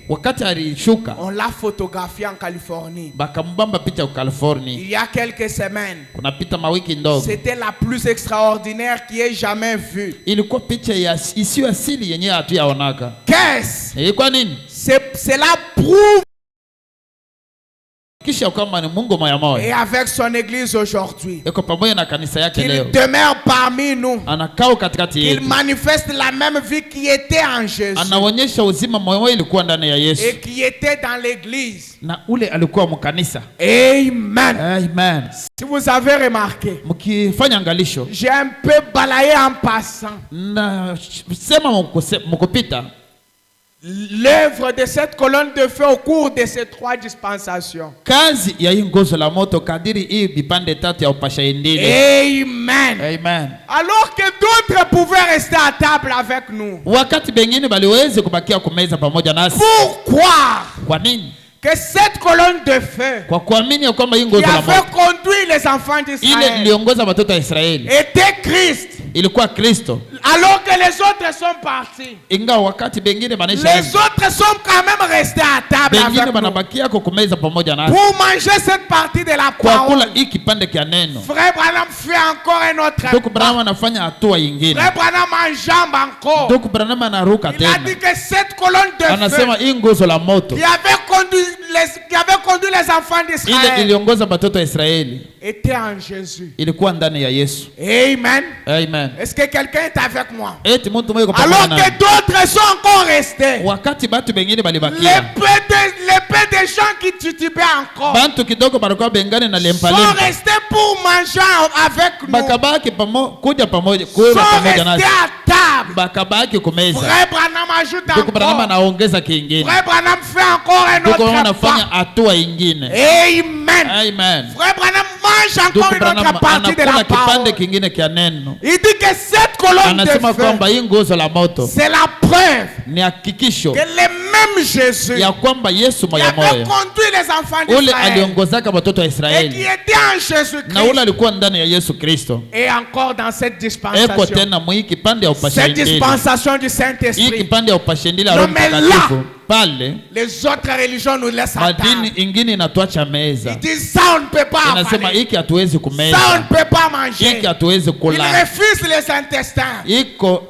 wakati alishuka, on l'a photographiée en Californie. Bakamubamba picha kwa Californie. Il y a quelques semaines. Kunapita mawiki ndogo. C'était la plus extraordinaire qui ait jamais vue. Ilikuwa picha isiyo asili yenye hatuyaonaka. Qu'est-ce? Ilikuwa nini? Cela prouve kisha kama ni Mungu moya moya. Et avec son église aujourd'hui. Eko pamoja na kanisa yake leo. Il demeure parmi nous. Anakaa katikati yetu. Il manifeste la même vie qui était en Jésus. Anaonyesha uzima moyo ilikuwa ndani ya Yesu. Et qui était dans l'église. Na ule alikuwa mkanisa. Amen. Amen. Si vous avez remarqué. Mkifanya angalisho. J'ai un peu balayé en passant. Na sema mkupita. L'œuvre de cette colonne de feu au cours de ces 3 dispensations. Kazi ya nguzo la moto kadiri hii vipande tatu ya upasha indini. Amen. Amen. Alors que d'autres pouvaient rester à table avec nous. Wakati bengine baliweze kubakia kumeza pamoja nasi. Pourquoi? Kwa nini? Que cette colonne de feu kwa kuamini ya kwamba hii nguzo la moto qui avait conduit les enfants d'Israël ile iliongoza watoto wa Israeli était Christ. Ilikuwa Kristo. Alors que les autres sont partis. Ingawa wakati bengine banisha. Les autres sont quand même restés à table avec nous. Bengine banabakia kumeza pamoja nasi. Pour manger cette partie de la parole. Kwa kula hii kipande kia neno. Frère Branham fait encore un autre. Ndugu Branham anafanya hatua nyingine. Frère Branham enjambe encore. Ndugu Branham anaruka tena. Il a dit que cette colonne de feu. Anasema hii nguzo la moto. Qui avait conduit les enfants d'Israël. Ile iliongoza watoto wa Israeli. Était en Jésus. Ilikuwa ndani ya Yesu. Amen. Amen. Est-ce que quelqu'un est avec moi? Alors que d'autres sont encore restés. Wakati batu bengine balibakia. Les peu de gens qui titubaient encore. Bantu kidogo balikuwa bengane na lempa lempa. Sont restés pour manger avec nous. Bakabaki kuja pamoja kula pamoja nasi. Sont restés à table. Bakabaki kumeza. Frère Branham ajoute encore. Ndugu Branham anaongeza kingine. Frère Branham fait encore un autre pas. Anafanya hatua nyingine. Amen. Amen. Frère Branham mange encore une autre partie de la parole. Kingine kia neno. Il dit que cette colonne de feu, kwamba hii nguzo la moto c'est la preuve ni hakikisho que le même Jésus ya kwamba Yesu moya moya conduit les enfants d'Israël ule d'Israël aliongozaka watoto wa et Israeli qui était en Jésus-Christ na ule alikuwa ndani ya Yesu Kristo. Et encore dans cette dispensation, eko tena mwi kipande ya upashindili, cette dispensation du Saint-Esprit, hii kipande ya upashindili ya Roho Mtakatifu pale les autres religions nous laissent à table. Madini ingine inatuacha meza. Ils disent ça on ne peut pas. Inasema hiki hatuwezi kumeza. Ça on ne peut pas manger. Hiki hatuwezi kula. Ils refusent les intestins. Iko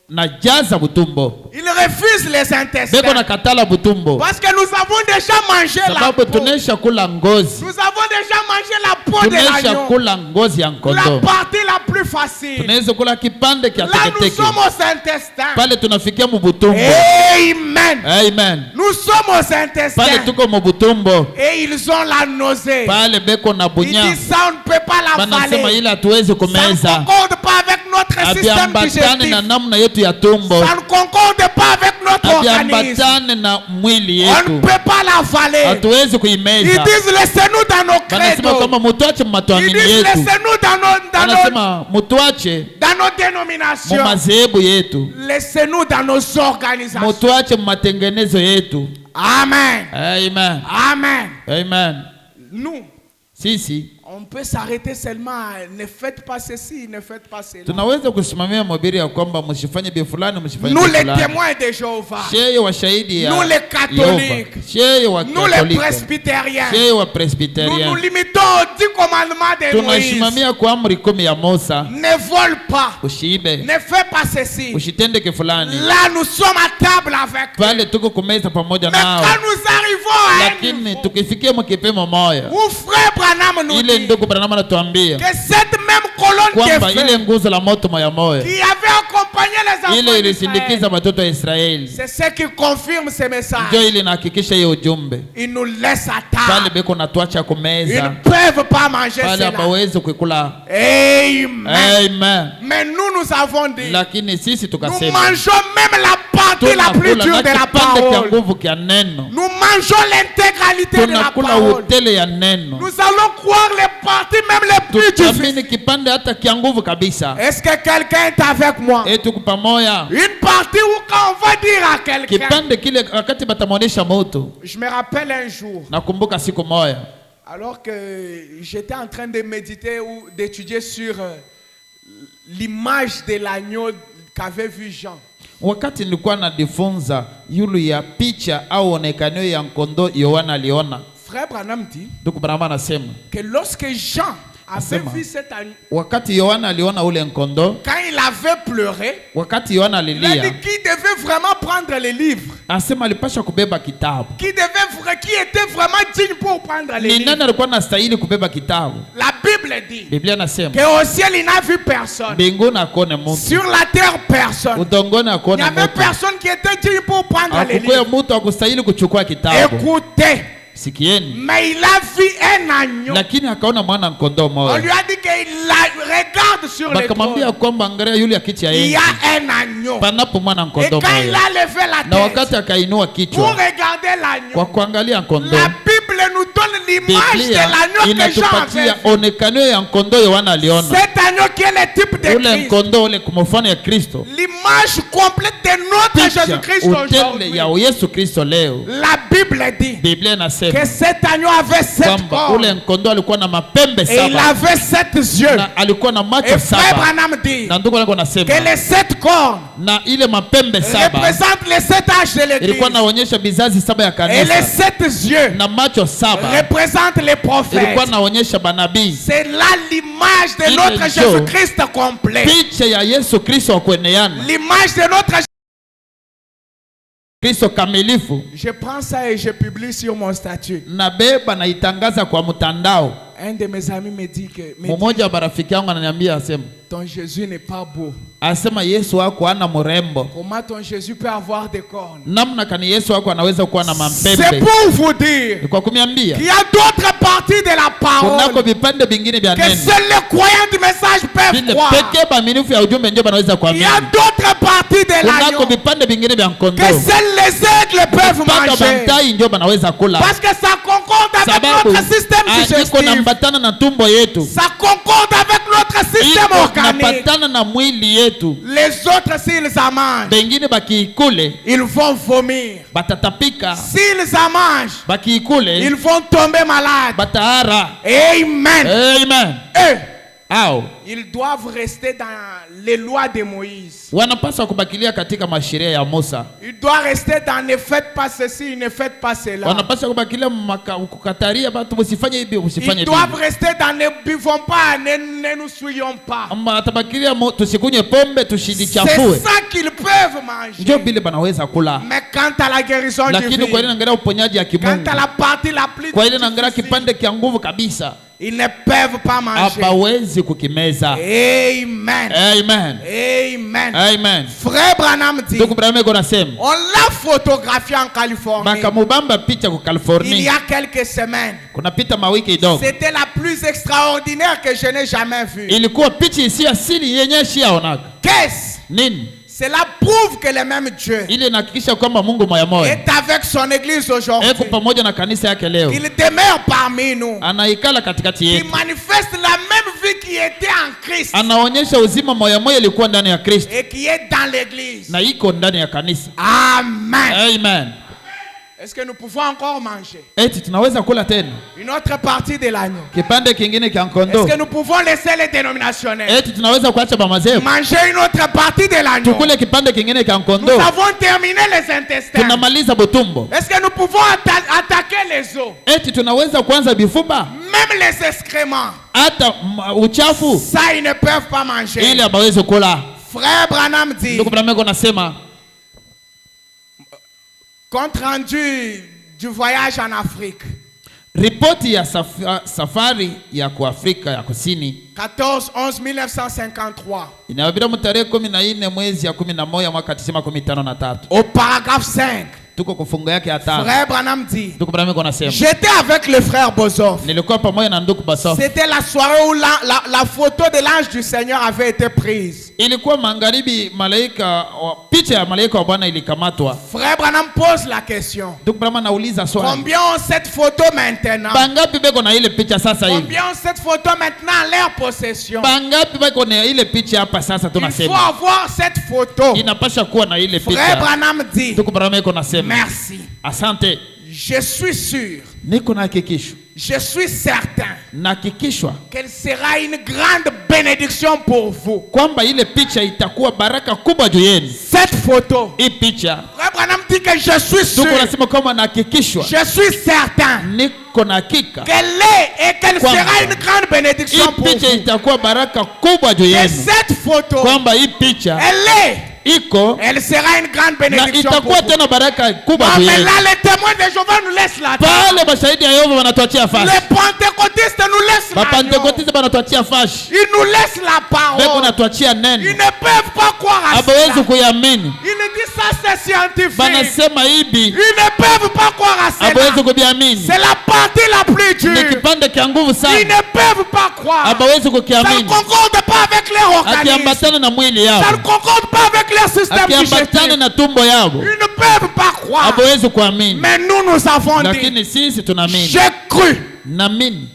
na jaza butumbo. Ils refusent les intestins. Beko na katala butumbo. Parce que nous avons déjà mangé la peau. Tunesha kula ngozi. Nous avons déjà mangé la peau de l'agneau. Tunesha kula ngozi ya kondoo. La partie la plus facile. Tunaweza kula kipande kia teketeke. Là nous sommes aux intestins. Pale tunafikia mubutumbo. Amen. Amen. Nous sommes aux intestins. Pale tuko mubutumbo. Et ils ont la nausée. Pale beko na bunya. Ils disent ça on ne peut pas la avaler. Banasema ile hatuwezi kumeza. Ça ne concorde pas avec notre système digestif. Na namna yetu ya tumbo. Ça ne concorde pas avec notre organisme. Na mwili yetu. On ne peut pas l'avaler. Hatuwezi kuimeza. Ils disent laissez-nous dans nos credos. Kama mutuache matuamini yetu. Ils disent laissez-nous dans nos dénominations. Mumazebu yetu. Laissez-nous dans nos organisations. Mutuache matengenezo yetu. Amen. Amen. Amen. Amen. Nous, sisi on peut s'arrêter seulement, ne faites pas ceci, ne faites pas cela. Tunaweza kusimamia mahubiri ya kwamba msifanye bi fulani, msifanye nous les témoins de Jéhovah, sheye wa shahidi ya nous les catholiques, sheye wa nous les presbytériens, sheye wa presbytériens, nous nous limitons aux 10 commandements commandements de Moïse. Ne vole pas. Ne fais pas ceci. Là, nous sommes à table avec eux. Mais quand nous arrivons à un niveau où frère Branham nous dit que cette même colonne de feu qui avait accompagné les enfants d'Israël, c'est ce qui confirme ce message. Ils nous laissent à table. Ils ne peuvent pas manger cela. Amen. Mais nous avons dit, nous mangeons même la partie la plus dure de la parole. Nous mangeons l'intégralité de la parole. Nous allons croire les parties même les plus difficiles. Est-ce que quelqu'un est avec moi? Une partie où quand on va dire à quelqu'un, je me rappelle un jour, alors que j'étais en train de méditer ou d'étudier sur l'image de l'agneau qu'avait vu Jean. Wakati nilikuwa najifunza yulu ya picha au onekano ya kondoo Yohana aliona. Frère Branham dit que lorsque Jean avait vu cet agneau, wakati Yohana aliona ule kondoo, quand il avait pleuré, wakati Yohana alilia, il a dit qui devait vraiment prendre les livres, asema alipasha kubeba kitabu, qui était vraiment digne pour prendre les livres. Ni nani alikuwa anastahili kubeba kitabu? La Bible dit Biblia nasema que au ciel il n'a vu personne, mbinguni hakuna mtu, sur la terre personne, udongoni hakuna mtu, il n'y avait personne qui était digne pour prendre les livres. Hakukuwa mtu akustahili kuchukua kitabu. Écoutez, sikieni, mais il a vu un agneau. Lakini akaona mwana kondoo moja. On lui a dit qu'il regarde sur le trône. Bakamwambia kwamba angalia yule kiti ya enzi. Il y a un agneau. Panapo mwana kondoo moja. Et quand il a levé la tête, na wakati akainua kichwa pour regarder l'agneau, kwa kuangalia kondoo, la Bible nous donne l'image de l'agneau que Jean avait vu. Onekano ya kondoo Yohana aliona. Cet agneau qui est le type de ule Christ. Kondoo ule kumfano ya Kristo. L'image complète de notre Jésus-Christ aujourd'hui. Ya Yesu Kristo leo. La Bible dit Biblia inasema que cet agneau avait 7 cornes. Ule kondoo alikuwa na mapembe 7. Et il avait 7 yeux. Na alikuwa na macho 7. Et frère Branham dit na ndugu alikuwa anasema que les 7 cornes na ile mapembe 7 représentent les 7 âges de l'église. Ilikuwa inaonyesha vizazi 7 ya kanisa. Et les 7 yeux na macho 7 représentent les prophètes. Ilikuwa inaonyesha manabii. C'est là l'image de notre Jésus-Christ complet. Picha ya Yesu Kristo kueneana. L'image de notre Kristo kamilifu. Je prends ça et je publie sur mon statut. Nabeba na itangaza kwa mtandao. Un de mes amis me dit que mmoja wa marafiki yangu ananiambia asema ton Jésus n'est pas beau. Asema Yesu wako hana mrembo. Comment ton Jésus peut avoir des cornes? Namna kani Yesu wako anaweza kuwa na mapembe? C'est pour vous dire kwa kuniambia qu'il y a d'autres parties de la parole kunako vipande vingine vya neno que seuls les croyants du message peuvent croire. Pekee baaminifu ya ujumbe ndio wanaweza kuamini. Il y a d'autres parties de l'agneau kunako vipande vingine vya kondoo que seuls les aigles peuvent manger. Ndio wanaweza kula. Parce que ça concorde avec notre système digestif. Na tumbo yetu. Ça concorde avec notre système organique. Mwili yetu. Les autres s'ils en mangent, bengine bakiikule, ils vont vomir. Batatapika. S'ils en mangent, bakiikule, ils vont tomber malades. Batahara. Amen. Amen. Ils doivent rester dans les lois de Moïse. Wanapaswa kubakilia katika masheria ya Musa. Ils doivent rester dans ne faites pas ceci, ne faites pas cela. Wanapaswa kubakilia kukataria watu msifanye hivi, msifanye hivi. Ils doivent rester dans ne buvons pas, ne nous souillons pas. Atabakilia tusikunywe pombe, tushidichafue. C'est ça qu'ils peuvent manger. Ndio vile banaweza kula. Mais quant à la guérison divine, lakini kwa ile naangalia uponyaji ya kimungu, quant à la partie la plus, kwa ile naangalia kipande kia nguvu kabisa, ils ne peuvent pas manger. Hapawezi kukimeza. Amen. Amen. Amen. Amen. Frère Branham dit, ndugu Branham anasema on l'a photographié en Californie. Bakamubamba picha kwa California. Il y a quelques semaines. Kuna pita mawiki kidogo. C'était la plus extraordinaire que je n'ai jamais vue. Ilikuwa picha isi asili yenye siaonaka. Qu'est-ce? Nini? Cela prouve que le même Dieu est avec son église aujourd'hui. Il demeure parmi nous. Il manifeste la même vie qui était en Christ. Et qui est dans l'église. Amen. Amen. Est-ce que nous pouvons encore manger eti tunaweza kula tena une autre partie de l'agneau? Kipande kingine kia kondoo. Est-ce que nous pouvons laisser les dénominationnels eti tunaweza kuacha bamazevu manger une autre partie de l'agneau? tukule kipande kingine kia Nous kondoo. avons terminé les intestins. Tunamaliza butumbo. Est-ce que nous pouvons attaquer les os? Eti tunaweza kuanza bifuba Même les excréments. hata uchafu Ça, ils ne peuvent pas manger. ili abaweze kula. Frère Branham dit, Ndugu Branham anasema compte rendu du voyage en Afrique. ripoti ya safari ya kuafrika ya kusini 14-11-1953 inayobira mu tarehe 14 mwezi ya 11 mwaka 1953. Au paragraphe 5, Tuko kufungo yake ya 5. Frère Branham dit, Ndugu Branham anasema j'étais avec le frère Bozov. nilikuwa pamoja na ndugu Basov. C'était la soirée où la photo de l'ange du Seigneur avait été prise. Ilikuwa magharibi, picha ya malaika wa Bwana ilikamatwa. Frère Branham pose la question. Ndugu Branham anauliza swali. Combien ont cette photo maintenant? Bangapi beko na ile picha sasa hivi? Combien ont cette photo maintenant en leur possession? Bangapi beko na ile picha hapa sasa tunasema? Il faut avoir cette photo. Inapasha kuwa na ile picha. Frère Branham dit, Ndugu Branham anasema merci. Asante. Je suis sûr. Niko na hakikisho. Je suis certain. Nahakikishwa Qu'elle sera une grande bénédiction pour vous. kwamba ile picha itakuwa baraka kubwa juu yenu. Cette photo. Hii picha. Frère Branham dit que je suis sûr. Ndugu anasema kama nahakikishwa. Je suis certain. Niko na hakika. Qu'elle est et qu'elle sera une grande bénédiction pour vous. Hii picha itakuwa baraka kubwa juu Et yenu. cette photo. Kwamba hii picha. Elle est. Iko. Elle sera une grande bénédiction Na pour itakuwa vous. tena baraka kubwa juu Mais yenu. là, les témoins de Jéhovah nous laissent la table. Pale mashahidi ya Yehova wanatuachia fashi. Les pentecôtistes nous laissent la table. Bapentekotisti banatuachia fashi. Ils nous laissent la Beko parole. natuachia neno. Ils ne peuvent pas croire à Abawezi cela. kuiamini. Ils disent ça c'est scientifique. Banasema hivi. Ils ne peuvent pas croire à cela. Abawezi kubiamini. C'est la partie la plus Ni dure. kipande kia nguvu Ils sana. ne peuvent pas croire. Abawezi Ça ne kukiamini. concorde pas avec leur organisme. Akiambatana na mwili Ça yao. ne concorde pas avec leur système Akiambatana digestif. na tumbo yao. Ils ne peuvent pas croire. Abawezi kuamini. Mais nous avons dit, Lakini sisi tunaamini. j'ai cru, Naamini.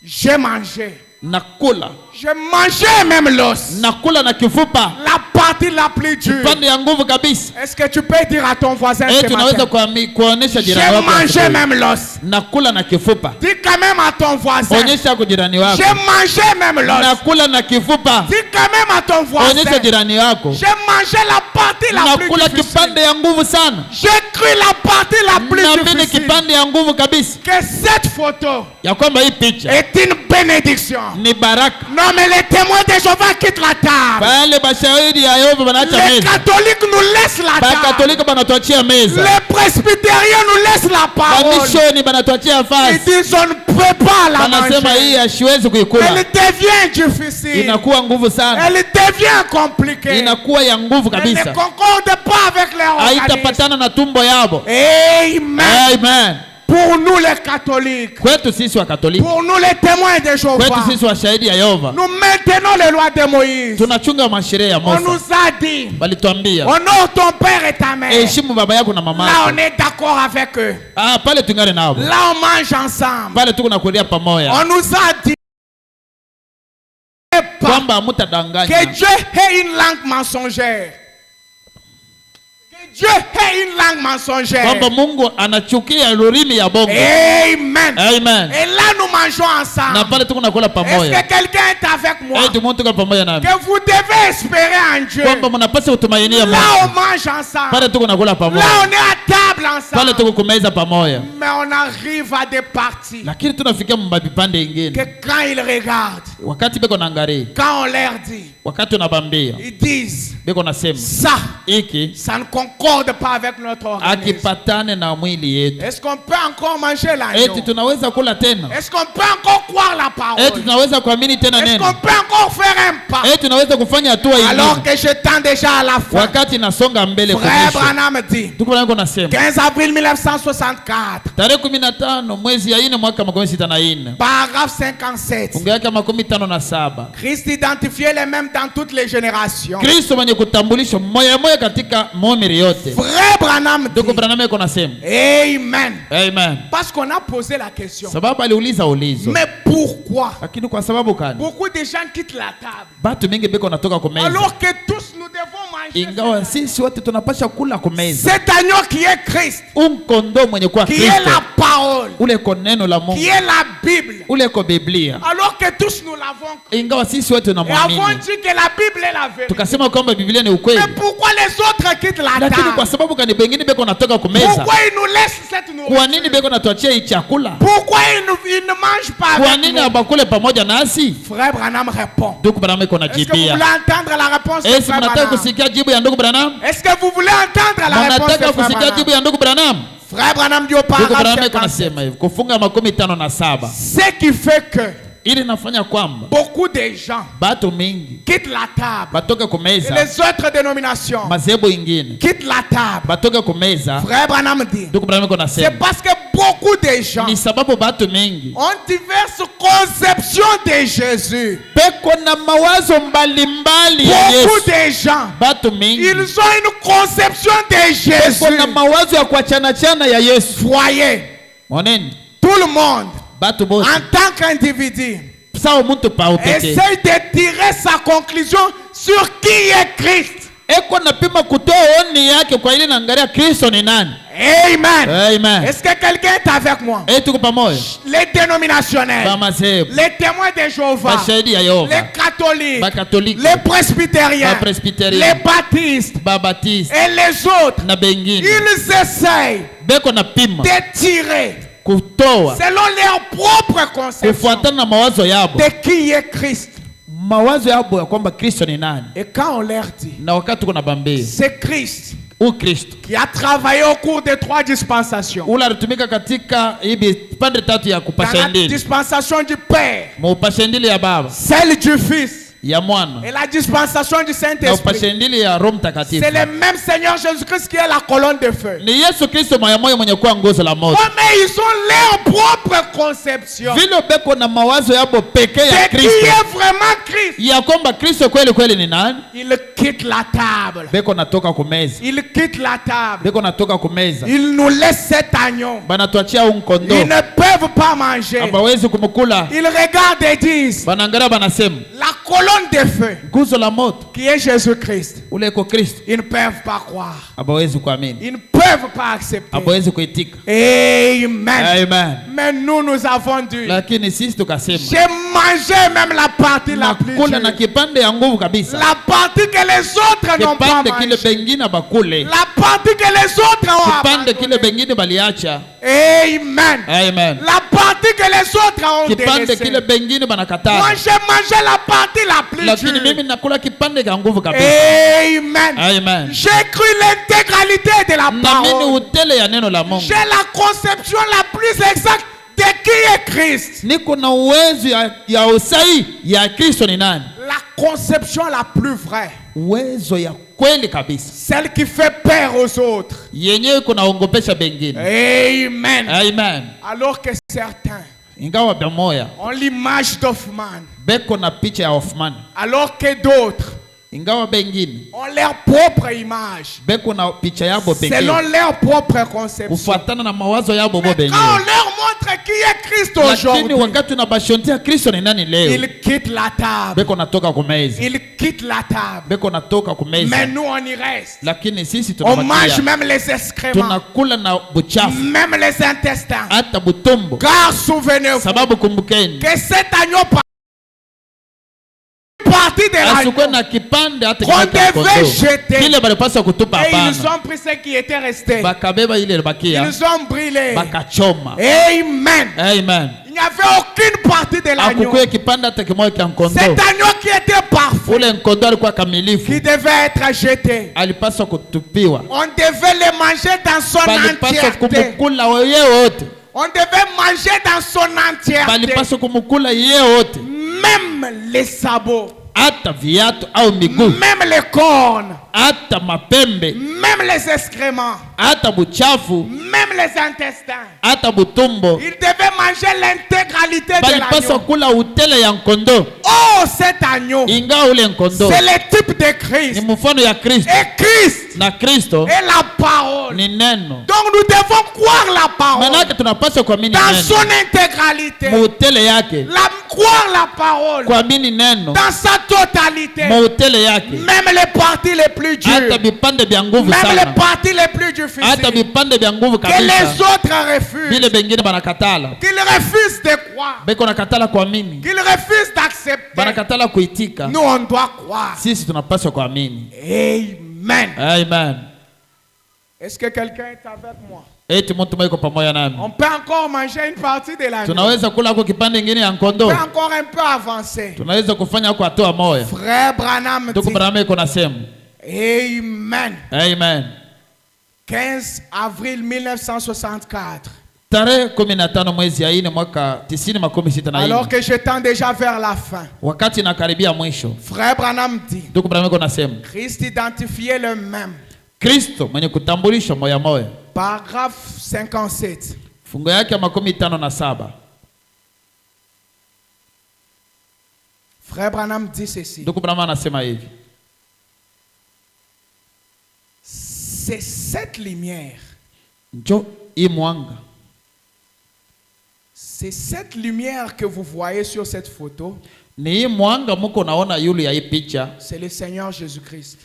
j'ai mangé. Nakula. J'ai mangé même l'os. Nakula na kifupa. La partie la plus dure. Pande ya nguvu kabisa. Est-ce que tu peux dire à ton voisin ce Tunaweza matin? kuonesha jirani J'ai wako. mangé même l'os. Nakula na kifupa. Dis quand même à ton voisin. Onyesha kwa jirani wako. J'ai mangé même l'os. Nakula na kifupa. Dis quand même à ton voisin. Onyesha jirani wako. J'ai mangé la partie la plus Nakula difficile. kipande ya nguvu sana. J'ai cru la partie la plus Naamini difficile. kipande ya nguvu kabisa. Que cette photo Ya kwamba hii picha est une bénédiction. ni baraka. Non mais les témoins de Jéhovah quittent la table. Pale bashahidi ya Yehova banaacha Les meza. catholiques nous laissent la table. Bakatolika banatuachia meza. Les presbytériens nous laissent la parole. Bamishoni banatuachia Ils fasi. disent on ne peut pas la Banasema hii manger. hasiwezi kuikula. Elle devient difficile. Inakuwa nguvu sana. Elle devient compliquée. Inakuwa ya nguvu Elle kabisa. ne concorde pas avec leur organisme. Haitapatana na tumbo yabo. Amen. Amen. Pour nous les catholiques, Kwetu sisi wa Katoliki, pour nous les témoins de kwetu Jéhovah, sisi wa shahidi ya Yehova, nous maintenons les lois de Moïse. tunachunga masheria ya On nous Musa. a dit, Walituambia honore ton père et ta mère. heshimu baba yako na mama Là, on yako. est d'accord avec eux. Pale tungane nao. Là, on mange ensemble. Pale tuko nakulia pamoja. On nous a dit Kwamba que hamtadanganya. Dieu est une langue mensongère. Que Dieu est une langue mensongère. Kwamba Mungu anachukia lurimi ya bongo. Amen. Amen. Et là, nous mangeons Na ensemble. pale tuko nakula Est-ce pamoja. que quelqu'un est avec moi? Tumo tuko pamoja nami. Que vous devez espérer en Dieu. Kwamba mnapaswa kutumainia Là, on Mungu. mange ensemble. Pale tuko nakula Là, pamoja. on est à table Pale ensemble. tuko kumeza pamoja. Mais on arrive à des parties Lakini tunafikia mbapipande ingine. que quand ils regardent, Wakati beko naangalia, quand on leur dit, wakati unabambia, ils disent, beko nasema ça, iki ça ne concorde pas avec notre organisme. akipatane na mwili yetu. Est-ce qu'on peut encore manger l'agneau? Eti tunaweza kula tena. Est-ce qu'on peut encore croire la parole? Eti tunaweza kuamini tena Est-ce neno. qu'on peut encore faire un pas? Eti tunaweza kufanya hatua Alors ingine. que je tends déjà à la fin. Wakati nasonga mbele Frère kumwisho. Branham dit, Tuko nako nasema 15 avril 1964, tarehe 15 mwezi ya 4 mwaka 2064. paragraphe 57. Fungu yake 57. Christ identifiait les mêmes dans toutes les générations. Kristo mwenye kutambulisha moya moya katika muumiri yote. Frère Branham Ndugu dit, Branham yuko nasema. Amen. Amen. Parce qu'on a posé la question. Sababu aliuliza ulizo. Mais pourquoi Lakini kwa sababu gani? beaucoup de gens quittent la table Batu mingi beko natoka kumeza. alors que tous nous devons manger ingawa sisi wote tunapasha kula kumeza. Cet agneau qui est Christ, kondoo mwenye kuwa qui Kristo, est la parole, ule ko neno la Mungu, qui est la Bible, ule ko Biblia. Alors que tous nous l'avons cru, ingawa sisi wote tunamwamini, avons dit que la Bible est la vérité, tukasema kwamba Biblia ni ukweli. Mais pourquoi les autres quittent la table? Lakini kwa sababu kani bengine beko natoka kumeza, pourquoi ils nous laissent cette nourriture? Kwa nini beko natuachia hii chakula? Pourquoi ils ne mangent pas kwa avec nini nous? Abakule pamoja nasi? Frère Branham répond. Ndugu Branham iko Est-ce que vous voulez entendre la réponse de Frère Branham? kusikia jibu ya ndugu Branham? Est-ce que vous voulez entendre la réponse de Frère kusikia jibu ya ndugu Branham? Frère Branham dit au Ndugu Branham iko paragraphe nasema hivi, kufunga 57. ce qui fait que ili nafanya kwamba beaucoup de gens batu mingi quittent la table, batoke et kumeza, les autres dénominations mazebu ingine quittent la table. batoke kumeza. Frère Branham dit, Ndugu Branham iko c'est nasema parce que beaucoup de gens ni sababu batu mingi ont diverses conceptions de Jésus. beko na mawazo mbalimbali ya Beaucoup Yesu. de gens, Batu mingi ils ont une conception de beko na Jésus. mawazo ya kuachana chana ya Yesu. Voyez, Moneni tout le monde, batu bote en tant qu'individu, sawa muntu pa upeke essaye de tirer sa conclusion sur qui est Christ. eko napima kutoa oni yake kwa ile naangalia Kristo ni nani. Amen. Amen. Est-ce que quelqu'un est avec moi? Tuko pamoja. Les dénominationnels, Ba mazebu, les témoins de Jéhovah, bashahidi ya Yehova, les catholiques, ba katoliki, les presbytériens, ba presbyterian, les baptistes ba baptiste et les autres, na bengine ils essayent beko napima de tirer kutoa selon leur propre conception kufuatana na mawazo yabo, de qui est Christ. mawazo yabo ya kwamba Kristo ni nani. Et quand on leur dit, Na wakati tuko na bambia c'est Christ u Kristo qui a travaillé au cours des 3 dispensations. ula alitumika katika hivi pande tatu ya Dans kupasha la injili, dispensation du Père, maupasha injili ya Baba, celle du Fils ya Mwana et la dispensation du na Saint-Esprit. upasha injili ya Roho Mtakatifu. C'est le même Seigneur Jésus-Christ qui est la colonne de feu. Ni Yesu Kristo moya moya mwenye kuwa nguzo la moto. Mais ils ont leur propre conception Vile beko na mawazo yabo pekee ya de qui Kristo, est vraiment Christ. ya kwamba Kristo kweli kweli ni nani. Ils quittent la table. Beko natoka kumeza, Ils quittent la table. beko natoka kumeza, Ils nous laissent cet agneau. banatuachia unkondo, Ils ne peuvent pas manger. abawezi kumukula, Ils regardent et disent, banangara banasema la colonne de feu nguzo la moto qui est Jésus-Christ. ule iko Kristo, Ils ne peuvent pas croire. abawezi kuamini, Ils ne peuvent pas accepter. abawezi kuitika. Amen. Amen. Mais nous avons dit, Lakini sisi tukasema j'ai mangé même la partie la plus nakula na dure. kipande ya nguvu kabisa, La partie que les autres n'ont pas kipande kile mangé. bengine bakule, La partie que les autres ont kipande kile abandonné. bengine baliacha. Amen. Amen. La partie que les autres ont Kipande délaissée. kile bengine banakataa, Moi j'ai mangé la partie la plus lakini dure. mimi nakula kipande cha nguvu kabisa. Amen. Amen. J'ai cru l'intégralité de la Naamini parole. utele ya neno la Mungu. J'ai la conception la plus exacte de qui est Christ. Niko na uwezo ya usai ya Kristo ni nani. La conception la plus vraie. Uwezo ya kweli kabisa. Celle qui fait peur aux autres. Yenyewe kunaongopesha bengine. Amen. Amen. Alors que certains Ingawa bemoya ont l'image d'Hoffmann. beko na picha ya Hoffman. Alors que d'autres Ingawa bengine ont leur propre image. beko na picha yabo Selon pekee leur propre conception. kufuatana na mawazo yabo bo Quand on benyewe. leur montre qui est Christ Lakini aujourd'hui, wakati unabashontia Kristo ni nani leo, ils quittent la table. beko natoka kumeza, Ils quittent la table. beko natoka kumeza. Mais nous on y reste. Lakini sisi On mange tunabakia, même les excréments, tunakula na buchafu même les intestins. hata butumbo, Car souvenez-vous sababu kumbukeni que cet agneau partie de asikuwe l'agneau na kipande hata qu'on kimoja cha devait kondoo. jeter. Kile balipaswa kutupa Et ils hapana, ont pris ce qui était resté. bakabeba ile ilibakia Ils ont brûlé. bakachoma. Amen. Amen. Il n'y avait aucune partie de l'agneau. Akukuwe kipande hata kimoja cha kondoo. Cet agneau qui était parfait, Ule kondoo alikuwa kamilifu, qui devait être jeté. alipaswa kutupiwa, On devait le manger dans son balipaswa entièreté. kumukula yeye wote, On devait manger dans son entièreté. balipaswa kumukula yeye wote, Même les sabots, hata viatu au miguu, même les cornes, hata mapembe, même les excréments, hata buchafu, même les intestins. hata butumbo, Il devait manger l'intégralité de balipaswa l'agneau. kula utele ya nkondoo. Oh, cet agneau, Ingawa ule nkondoo c'est le type de ni Christ. mfano ya Kristo, Et Christ na Kristo est la parole. parole. Donc nous devons croire la parole dans son intégralité. Croire la parole dans sa totalité. Même les parties les plus dures. Même les parties les plus difficiles. Que les autres refusent. Qu'ils refusent de croire. Qu'ils refusent d'accepter. Nous on doit croire. Amen. Amen. Est-ce que quelqu'un est avec moi? On peut encore manger une partie de la nuit. On peut encore un peu avancer. Frère Branham dit. Amen. Amen. 15 avril 1964. Alors que je tends déjà vers la fin. Frère Branham dit. Christ identifiait le même. Paragraphe 57. Frère Branham dit ceci. C'est cette lumière. C'est cette lumière que vous voyez sur cette photo. C'est le Seigneur Jésus-Christ.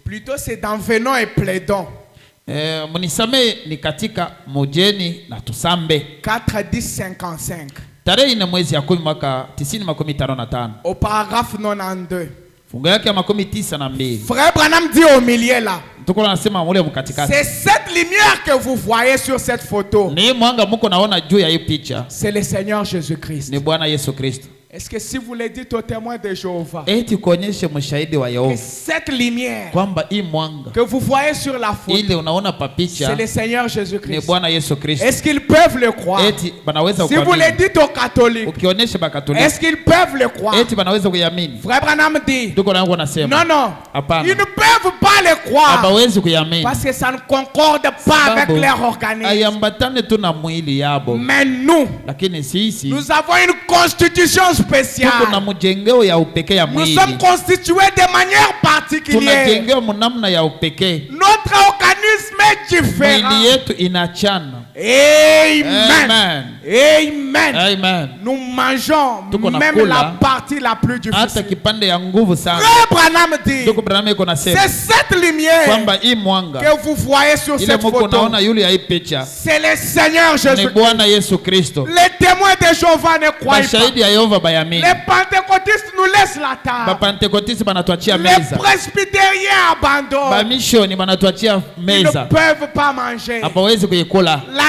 Plutôt c'est dans Venons et Plaidons. 4-10-55. Au paragraphe 92. Frère Branham dit au milieu là. C'est cette lumière que vous voyez sur cette photo. C'est le Seigneur Jésus-Christ. Est-ce que si vous le dites au témoin de Jéhovah, que cette lumière que vous voyez sur la photo, c'est le Seigneur Jésus-Christ. Est-ce qu'ils peuvent le croire? Si vous le dites aux catholiques, est-ce qu'ils peuvent le croire? Frère Branham dit, non, non, ils ne peuvent pas le croire parce que ça ne concorde pas avec leur organisme. Mais nous avons une constitution spéciale. Nous sommes constitués de manière particulière. Notre organisme est différent. Amen. Amen. Amen. Nous mangeons même la partie la plus difficile. Frère Branham dit, c'est cette lumière que vous voyez sur cette photo. C'est le Seigneur Jésus-Christ. Les témoins de Jéhovah ne croient pas. Les pentecôtistes nous laissent la table. Les presbytériens abandonnent. Ils ne peuvent pas manger. Là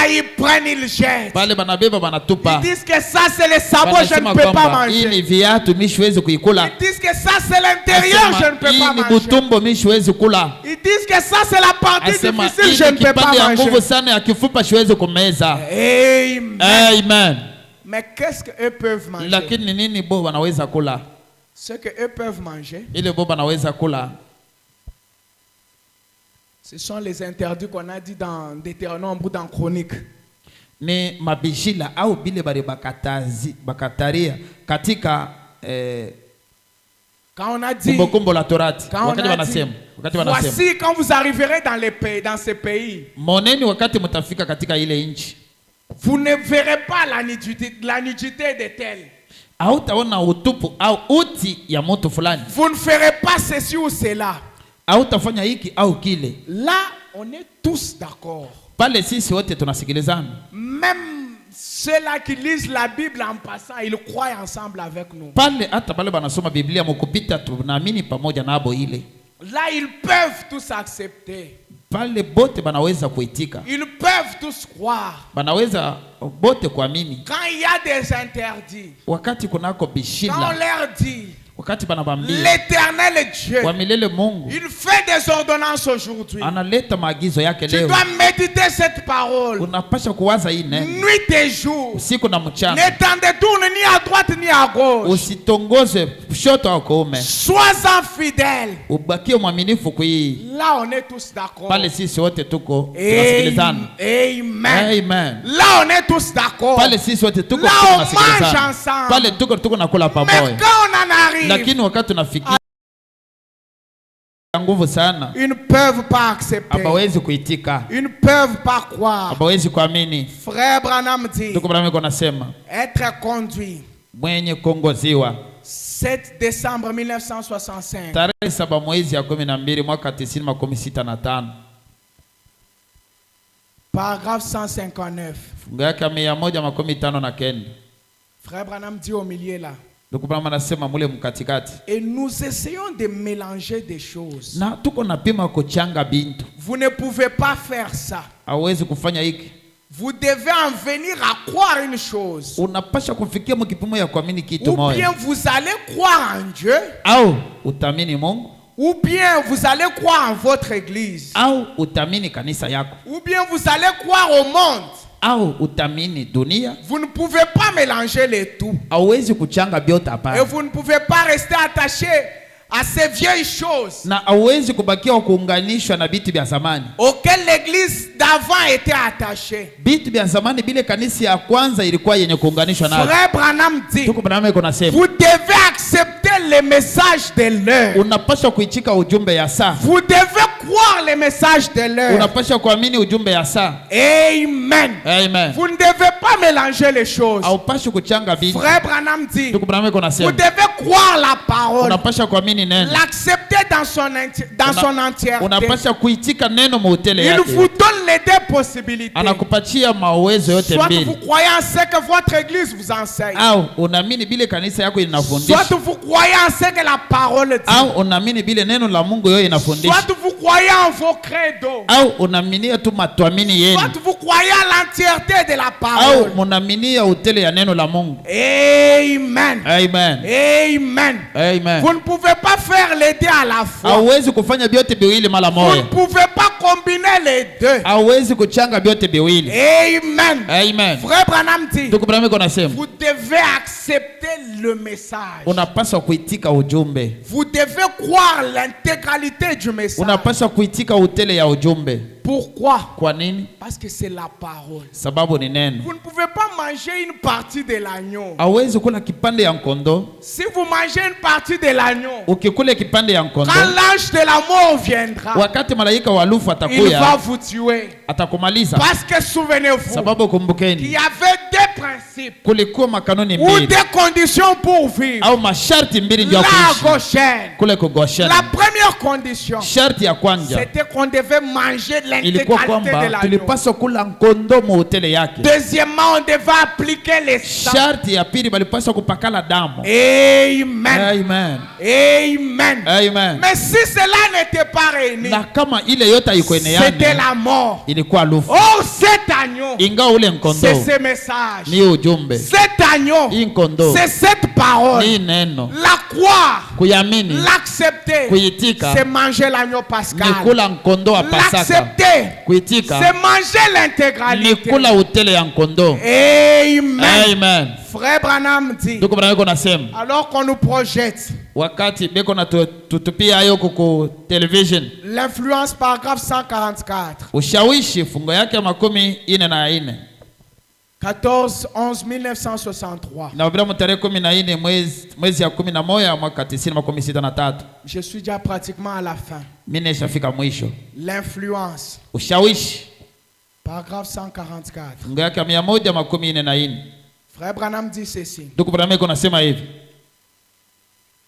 ils prennent, ils jettent. Ils disent que ça c'est le sabot, je ne peux pas manger. Ils disent que ça c'est l'intérieur, je ne peux pas manger. Ils disent que ça c'est la partie difficile, je ne peux pas manger. Amen. Mais qu'est-ce qu'eux peuvent manger? Ce qu'eux peuvent manger, ce sont les interdits qu'on a dit dans Deutéronome ou dans Chronique. Ni mabishila au bile bari bakataria katika quand on a dit, voici quand vous arriverez dans les pays, dans ces pays, vous ne verrez pas la nudité de tel. Vous ne ferez pas ceci ou cela. Là, on est tous d'accord. Même ceux-là qui lisent la Bible en passant, ils croient ensemble avec nous. Là, ils peuvent tous accepter. Ils peuvent tous croire. Quand il y a des interdits, quand on leur dit l'Éternel Dieu, il fait des ordonnances aujourd'hui. Tu dois méditer cette parole nuit et jour. Ne t'en détourne ni à droite ni à gauche. Sois-en fidèle. Là on est tous d'accord. Amen. Là on est tous d'accord. Là on mange ensemble. Mais quand on en arrive nguvu sana. Ils ne peuvent pas accepter. Hawawezi kuitika. Ils ne peuvent pas croire. Hawawezi kuamini. Frère Branham dit, Ndugu Branham anasema, être conduit. Mwenye kuongoziwa. 7 décembre 1965. Tarehe 7 mwezi ya 12 mwaka 1965. Paragraphe 159. Fungu yake 159. Frère Branham dit au milieu là. Ndugu Branham anasema mule mkatikati. Et nous essayons de mélanger des choses. Na tuko napima kuchanga bintu. Vous ne pouvez pas faire ça. Hawezi kufanya hiki. Vous devez en venir à croire une chose. Unapasha kufikia mkipimo ya kuamini kitu moja. Ou bien vous allez croire en Dieu. Au utamini Mungu. Ou bien vous allez croire en votre église. Au utamini kanisa yako. Ou bien vous allez croire au monde. Au utamini dunia. Vous ne pouvez pas mélanger les tout. Hawezi kuchanga byote hapa. Et vous ne pouvez pas rester attaché à ces vieilles choses. Na hawezi kubakia kuunganishwa na vitu vya zamani. Auquel l'église d'avant était attachée. Vitu vya zamani bile kanisa ya kwanza ilikuwa yenye kuunganishwa nayo. Frère Branham dit, Tuko Branham yuko nasema, vous devez accepter les messages de l'heure. Unapaswa kuichika ujumbe ya saa. Vous devez croire les messages de l'heure. Unapaswa kuamini ujumbe ya saa. Amen. Amen. Vous ne devez pas mélanger les choses. Haupaswi kuchanga vitu. Frère Branham dit, Tuko Branham yuko nasema, vous devez croire la parole. Unapaswa kuamini neno. L'accepter dans son entièreté. Unapaswa kuitika neno mautele yake. Il vous donne les deux possibilités. Anakupatia mawezo yote mbili. Soit vous croyez en ce que votre église vous enseigne. Au unaamini bile kanisa yako inafundisha. Soit vous croyez en ce que la parole dit. Au unaamini bile neno la Mungu yote inafundisha. Soit vous croyez en vos credos. Au unaaminia tu matuamini yenu. Soit vous croyez à l'entièreté de la parole. Au munaaminia utele ya neno la Mungu. Amen. Amen. Amen. Amen. Vous ne pouvez pas faire les deux à la fois. Hauwezi kufanya vyote viwili mara moja. Vous ne pouvez pas combiner les deux. Hauwezi kuchanga vyote viwili. Amen. Amen. Frère Branham dit, Ndugu Branham anasema, vous devez accepter le message. Unapaswa kuitika ujumbe. Vous devez croire l'intégralité du message. Unapaswa kuitika utele ya ujumbe. Pourquoi? Kwa nini? Parce que c'est la parole. Sababu ni neno. Vous ne pouvez pas manger une partie de l'agneau. Hauwezi kula kipande ya kondoo. Si vous mangez une partie de l'agneau, ukikula kipande ya kondoo, quand l'ange de la mort viendra, wakati malaika wa lufu atakuya, il va vous tuer. Atakumaliza. Parce que souvenez-vous, sababu kumbukeni, il y avait deux principes, kulikuwa makanuni ou mbili, deux conditions pour vivre. au masharti mbili ndio kuishi. La Goshen. Kule ku Goshen. La première condition, sharti ya kwanza, c'était qu'on devait manger de ilikuwa kwamba tulipaswa kula kondoo mu hoteli yake. Deuxièmement, on devait appliquer les sangs. Sharti ya pili balipaswa kupakala damu. Amen. Amen. Amen. Amen. Mais si cela n'était pas réuni, na kama ile yote haikueneana, c'était la mort. Ilikuwa lufu. Oh, cet agneau, ingawa ule kondoo, c'est ce message. ni ujumbe. Cet agneau, c'est cette parole. Ni neno. La croire, kuyamini, l'accepter, kuitika, c'est manger l'agneau pascal. Ni kula kondoo wa Pasaka. L'accepter, kuitika, c'est manger l'intégralité. Ni kula utele ya kondoo. Amen. Amen. Frère Branham dit, alors qu'on nous projette, wakati beko na tutupia ayo ku television, l'influence paragraphe 144, ushawishi fungo yake 14 14/11/1963. na bila mtarehe 14 mwezi ya 11 mwaka 1963. Je suis déjà pratiquement à la fin. Mimi nishafika mwisho. L'influence, ushawishi, paragraphe 144, fungo yake 114. Frère Branham dit ceci. Ndugu Branham anasema hivi,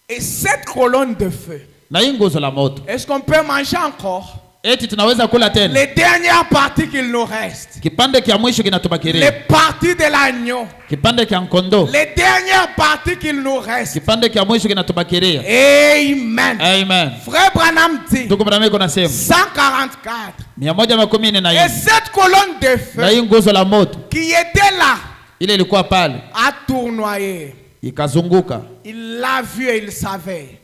et cette colonne de feu, na hii nguzo la moto, est-ce qu'on peut manger encore? Eti tunaweza kula tena les dernières parties qu'il nous reste, kipande kia mwisho kinatubakiria, les parties de l'agneau, kipande kia kondoo, les dernières parties qu'il nous reste, kipande kia mwisho kinatubakiria. Amen. Amen. Frère Branham dit, ndugu Branham anasema 144, 114. et cette colonne de feu, na hii nguzo la moto qui était là, ile ilikuwa pale, a tournoyé, ikazunguka, il l'a vu et il savait,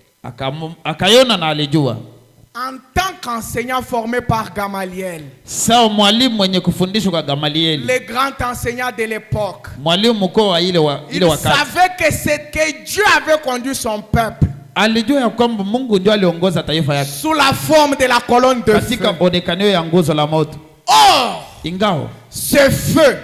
akayona na alijua, en tant qu'enseignant formé par Gamaliel, sawa mwalimu mwenye kufundishwa kwa Gamalieli, le grand enseignant de l'époque, mwalimu mkuu wa ile wakati, il savait que Dieu avait conduit son peuple, alijua ya kwamba Mungu ndio aliongoza taifa yake sous la forme de la colonne de katika feu, onekanio ya nguzo la moto. or Ingao ce feu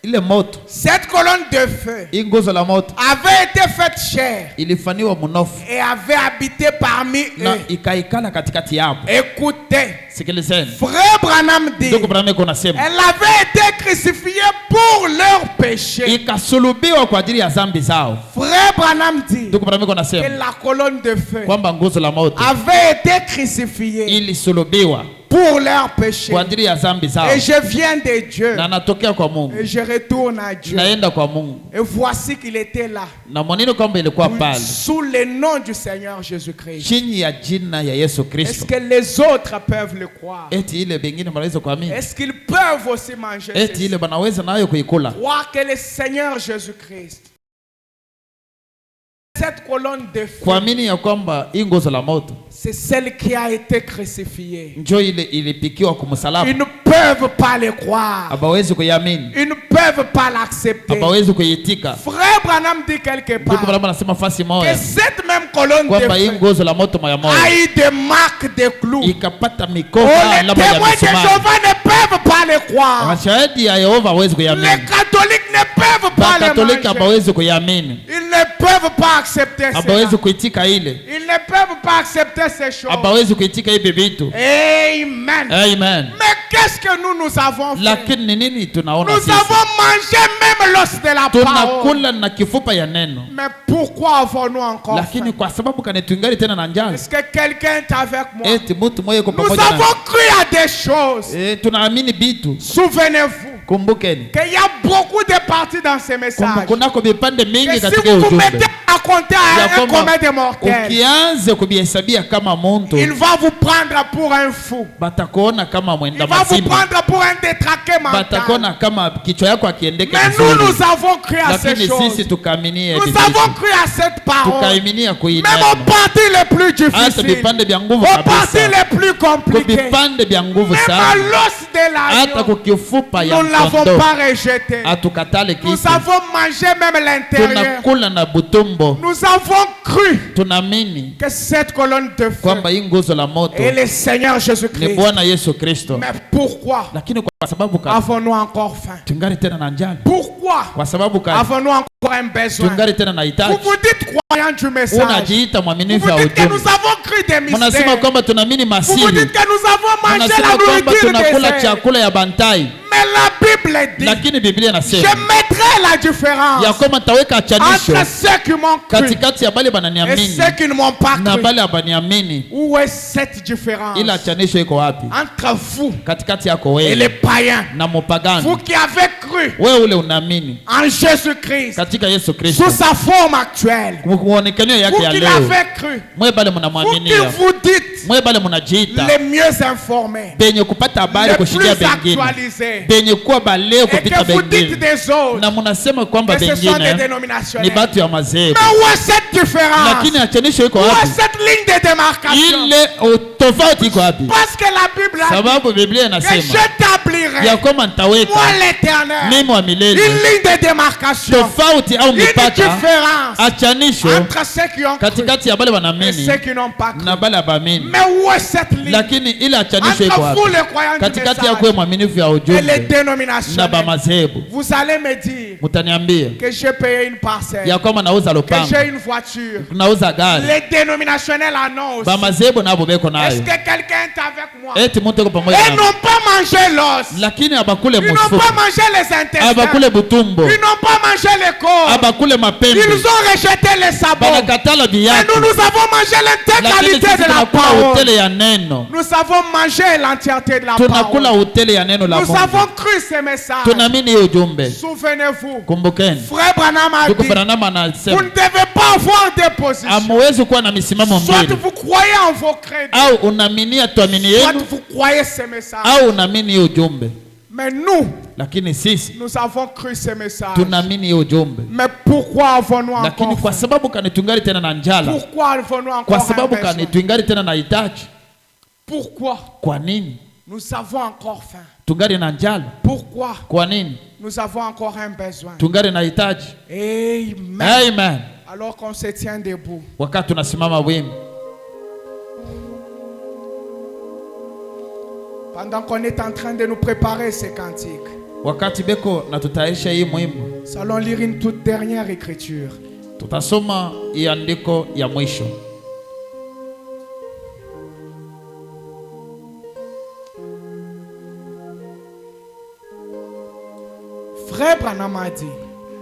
ile moto, cette colonne de feu nguzo la moto avait été faite chair ilifanywa mnofu et avait habité parmi na eux. ikaikala katikati yao. Écoutez, Sikilizeni, Frère Branham dit, ndugu Branham kunasema elle avait été crucifiée pour leurs péchés. ikasulubiwa kwa ajili ya dhambi zao. Frère Branham dit Ndugu Branham que kunasema la colonne de feu kwamba nguzo la moto avait été crucifiée ilisulubiwa pour leurs péchés. kwa ajili ya dhambi zao, Et je viens de Dieu na natokea kwa Mungu, et je retourne à Dieu. naenda kwa Mungu. Et voici qu'il était là, Na mwanini kwamba ilikuwa pale sous le nom du Seigneur Jésus-Christ. chini ya jina ya Yesu Est-ce Kristo. que les autres peuvent le croire? Eti ile bengine wanaweza kuamini, Est-ce qu'ils peuvent aussi manger eti ceci? ile banaweza nayo kuikula. Croire que le Seigneur Jésus-Christ, cette colonne de feu, Kuamini ya kwamba hii nguzo la moto c'est celle qui a été crucifiée. njoo ile ilipikiwa kumsalaba. Ils ne peuvent pas le croire. Abawezi kuiamini, Ils ne peuvent pas l'accepter. abawezi kuitika. Frère Branham dit quelque Ndugu part Branham anasema fasi que moja cette même colonne kwamba hii de feu nguzo la moto moya a moja eu des marques de clous. ikapata Oh, mikoba les alama ya témoins de misumari. Jéhovah ne peuvent pas le croire. Mashahidi ya Yehova hawezi Les kuiamini, catholiques ne peuvent pas le Bakatoliki manger. abawezi kuiamini, Ils ne peuvent pas accepter cela. abawezi kuitika ile, Ils ne peuvent pas accepter ces choses. abawezi kuitika hivi vitu. Amen. Amen. Mais qu'est-ce que nous avons fait? Lakini ni nini tunaona Nous sisi? avons mangé même l'os de la parole. Tunakula na kifupa ya neno, Mais pourquoi avons-nous encore lakini faim? kwa sababu kani tuingali tena na njaa. Est-ce que quelqu'un est avec moi? Eti mtu mmoja yuko Nous pamoja avons na cru à des choses. tunaamini vitu. Souvenez-vous Kumbukeni qu'il y a beaucoup de parties dans ces messages. kunako vipande Que mingi si katika vous ujumbe mettez à compter ya un kwamba commun des mortels, ukianze kubihesabia kama muntu il va vous prendre pour un fou. batakuona kama Il mwenda va vous mazimu, prendre pour un détraqué mental. batakuona kama kichwa yako akiendeke Mais nous, vizuri, nous avons cru à ces lakini choses. sisi tukaaminie Nous hivi avons vitu, cru à cette parole. tukaiminia Même kuinena aux parties les plus hata difficiles, vipande vya nguvu aux parties kabisa, les plus compliquées, vipande vya nguvu même à sana, l'os de hata l'agneau, kukifupa ya nous ne l'avons mkondo pas rejeté. hatukatale Nous kitu, avons mangé même l'intérieur. tunakula na butumbo. Nous avons cru Tunaamini que cette colonne de feu kwamba hii nguzo la moto est le Seigneur ni Jésus-Christ. Bwana Yesu Kristo, Mais pourquoi lakini kwa sababu avons-nous encore faim? tungali tena na njaa, Pourquoi kwa sababu avons-nous encore un besoin? tungali tena na Vous hitaji. vous dites croyant du message. Unajiita Vous mwaminifu vous ya dites que ujumbe, nous avons cru des mnasema mystères. kwamba tunaamini Vous vous masiri, dites que nous avons mangé la mnasema kwamba nourriture tunakula des chakula ya bantai, Mais la Bible dit, lakini Biblia je inasema mettrai la différence ya kwamba nitaweka achanisho entre ceux qui m'ont cru katikati ya bale et bananiamini ceux qui ne m'ont pas na cru. bale abaniamini. Où est cette différence Ila achanisho iko wapi? entre vous Katikati yako et wewe les païens? na mupagani. Vous qui avez cru Wewe ule unaamini en Jésus-Christ katika Yesu Kristo, sous sa forme actuelle. muonekano Vous yake ya qui leo, l'avez cru. mwe bale Vous qui mnamwaminia, vous dites mwe bale mnajiita les mieux informés, benye kupata habari les kushikia plus bengine, actualisés, benye kuwa baleo et kupita que vous dites bengine, des autres na mnasema kwamba que ce sont des bengine ni dénominationnels. batu ya madhehebu. Mais où est cette différence? Lakini achanisho iko Où est wapi? cette ligne de démarcation? Ile tofauti iko wapi? Parce que la Bible a dit Sababu Biblia que inasema j'établirai ya kwamba nitaweka moi l'éternel mimi wa une milele ligne de démarcation, tofauti au une mipaka, différence achanisho entre ceux qui ont cru katikati ya bale et wanaamini ceux qui n'ont pas na cru. bale abaamini. Mais où est cette ligne Lakini ile achanisho iko entre vous wapi? les croyants du Katikati ya kuwe message mwaminifu ya et les ujumbe na dénominationnels? ba madhehebu. Vous allez me dire Mutaniambia que j'ai payé une parcelle, ya kwamba nauza que lupango, j'ai une voiture. nauza gari, Les dénominationnels annoncent. ba madhehebu nabo beko Est-ce nayo, que quelqu'un est avec moi? eti mtu yuko pamoja Ils nami, n'ont pas mangé l'os. lakini abakule Ils n'ont pas mufupa, mangé les intestins. abakule butumbo, Ils n'ont pas mangé les corps. abakule mapembe, Ils ont rejeté les sabots. banakatala Mais viatu, nous avons mangé lakini l'intégralité sisi de la tunakula parole. hoteli ya neno, Nous avons mangé l'entièreté de la tunakula parole. hoteli ya neno la Nous Mungu, avons cru ces messages. tunaamini hiyo ujumbe. Souvenez-vous, Kumbukeni Frère Branham a ndugu dit, Branham vous anasema ne devez pas avoir des positions. amuwezi kuwa na misimamo Soit mbili, vous croyez en vos crédits, au unaaminia tuamini soit yenu vous croyez ces messages. au unaamini hiyo ujumbe. Mais nous, Lakini sisi nous avons cru ces messages. tunaamini hiyo ujumbe, Mais pourquoi avons-nous lakini encore kwa faim? sababu kani tungali tena na njala, Pourquoi avons-nous encore kwa un sababu kani besoin? tungali tena na hitaji. Pourquoi Kwa nini nous avons encore faim? tungali na njala? Pourquoi Kwa nini nous avons encore un besoin? tungali na hitaji? Amen. Amen. Alors qu'on se tient debout. Wakati tunasimama wima, Pendant qu'on est en train de nous préparer ces cantiques, wakati beko na tutaisha hii muhimu, nous allons lire une toute dernière écriture. Tutasoma hii andiko ya mwisho. Frère Branham a dit,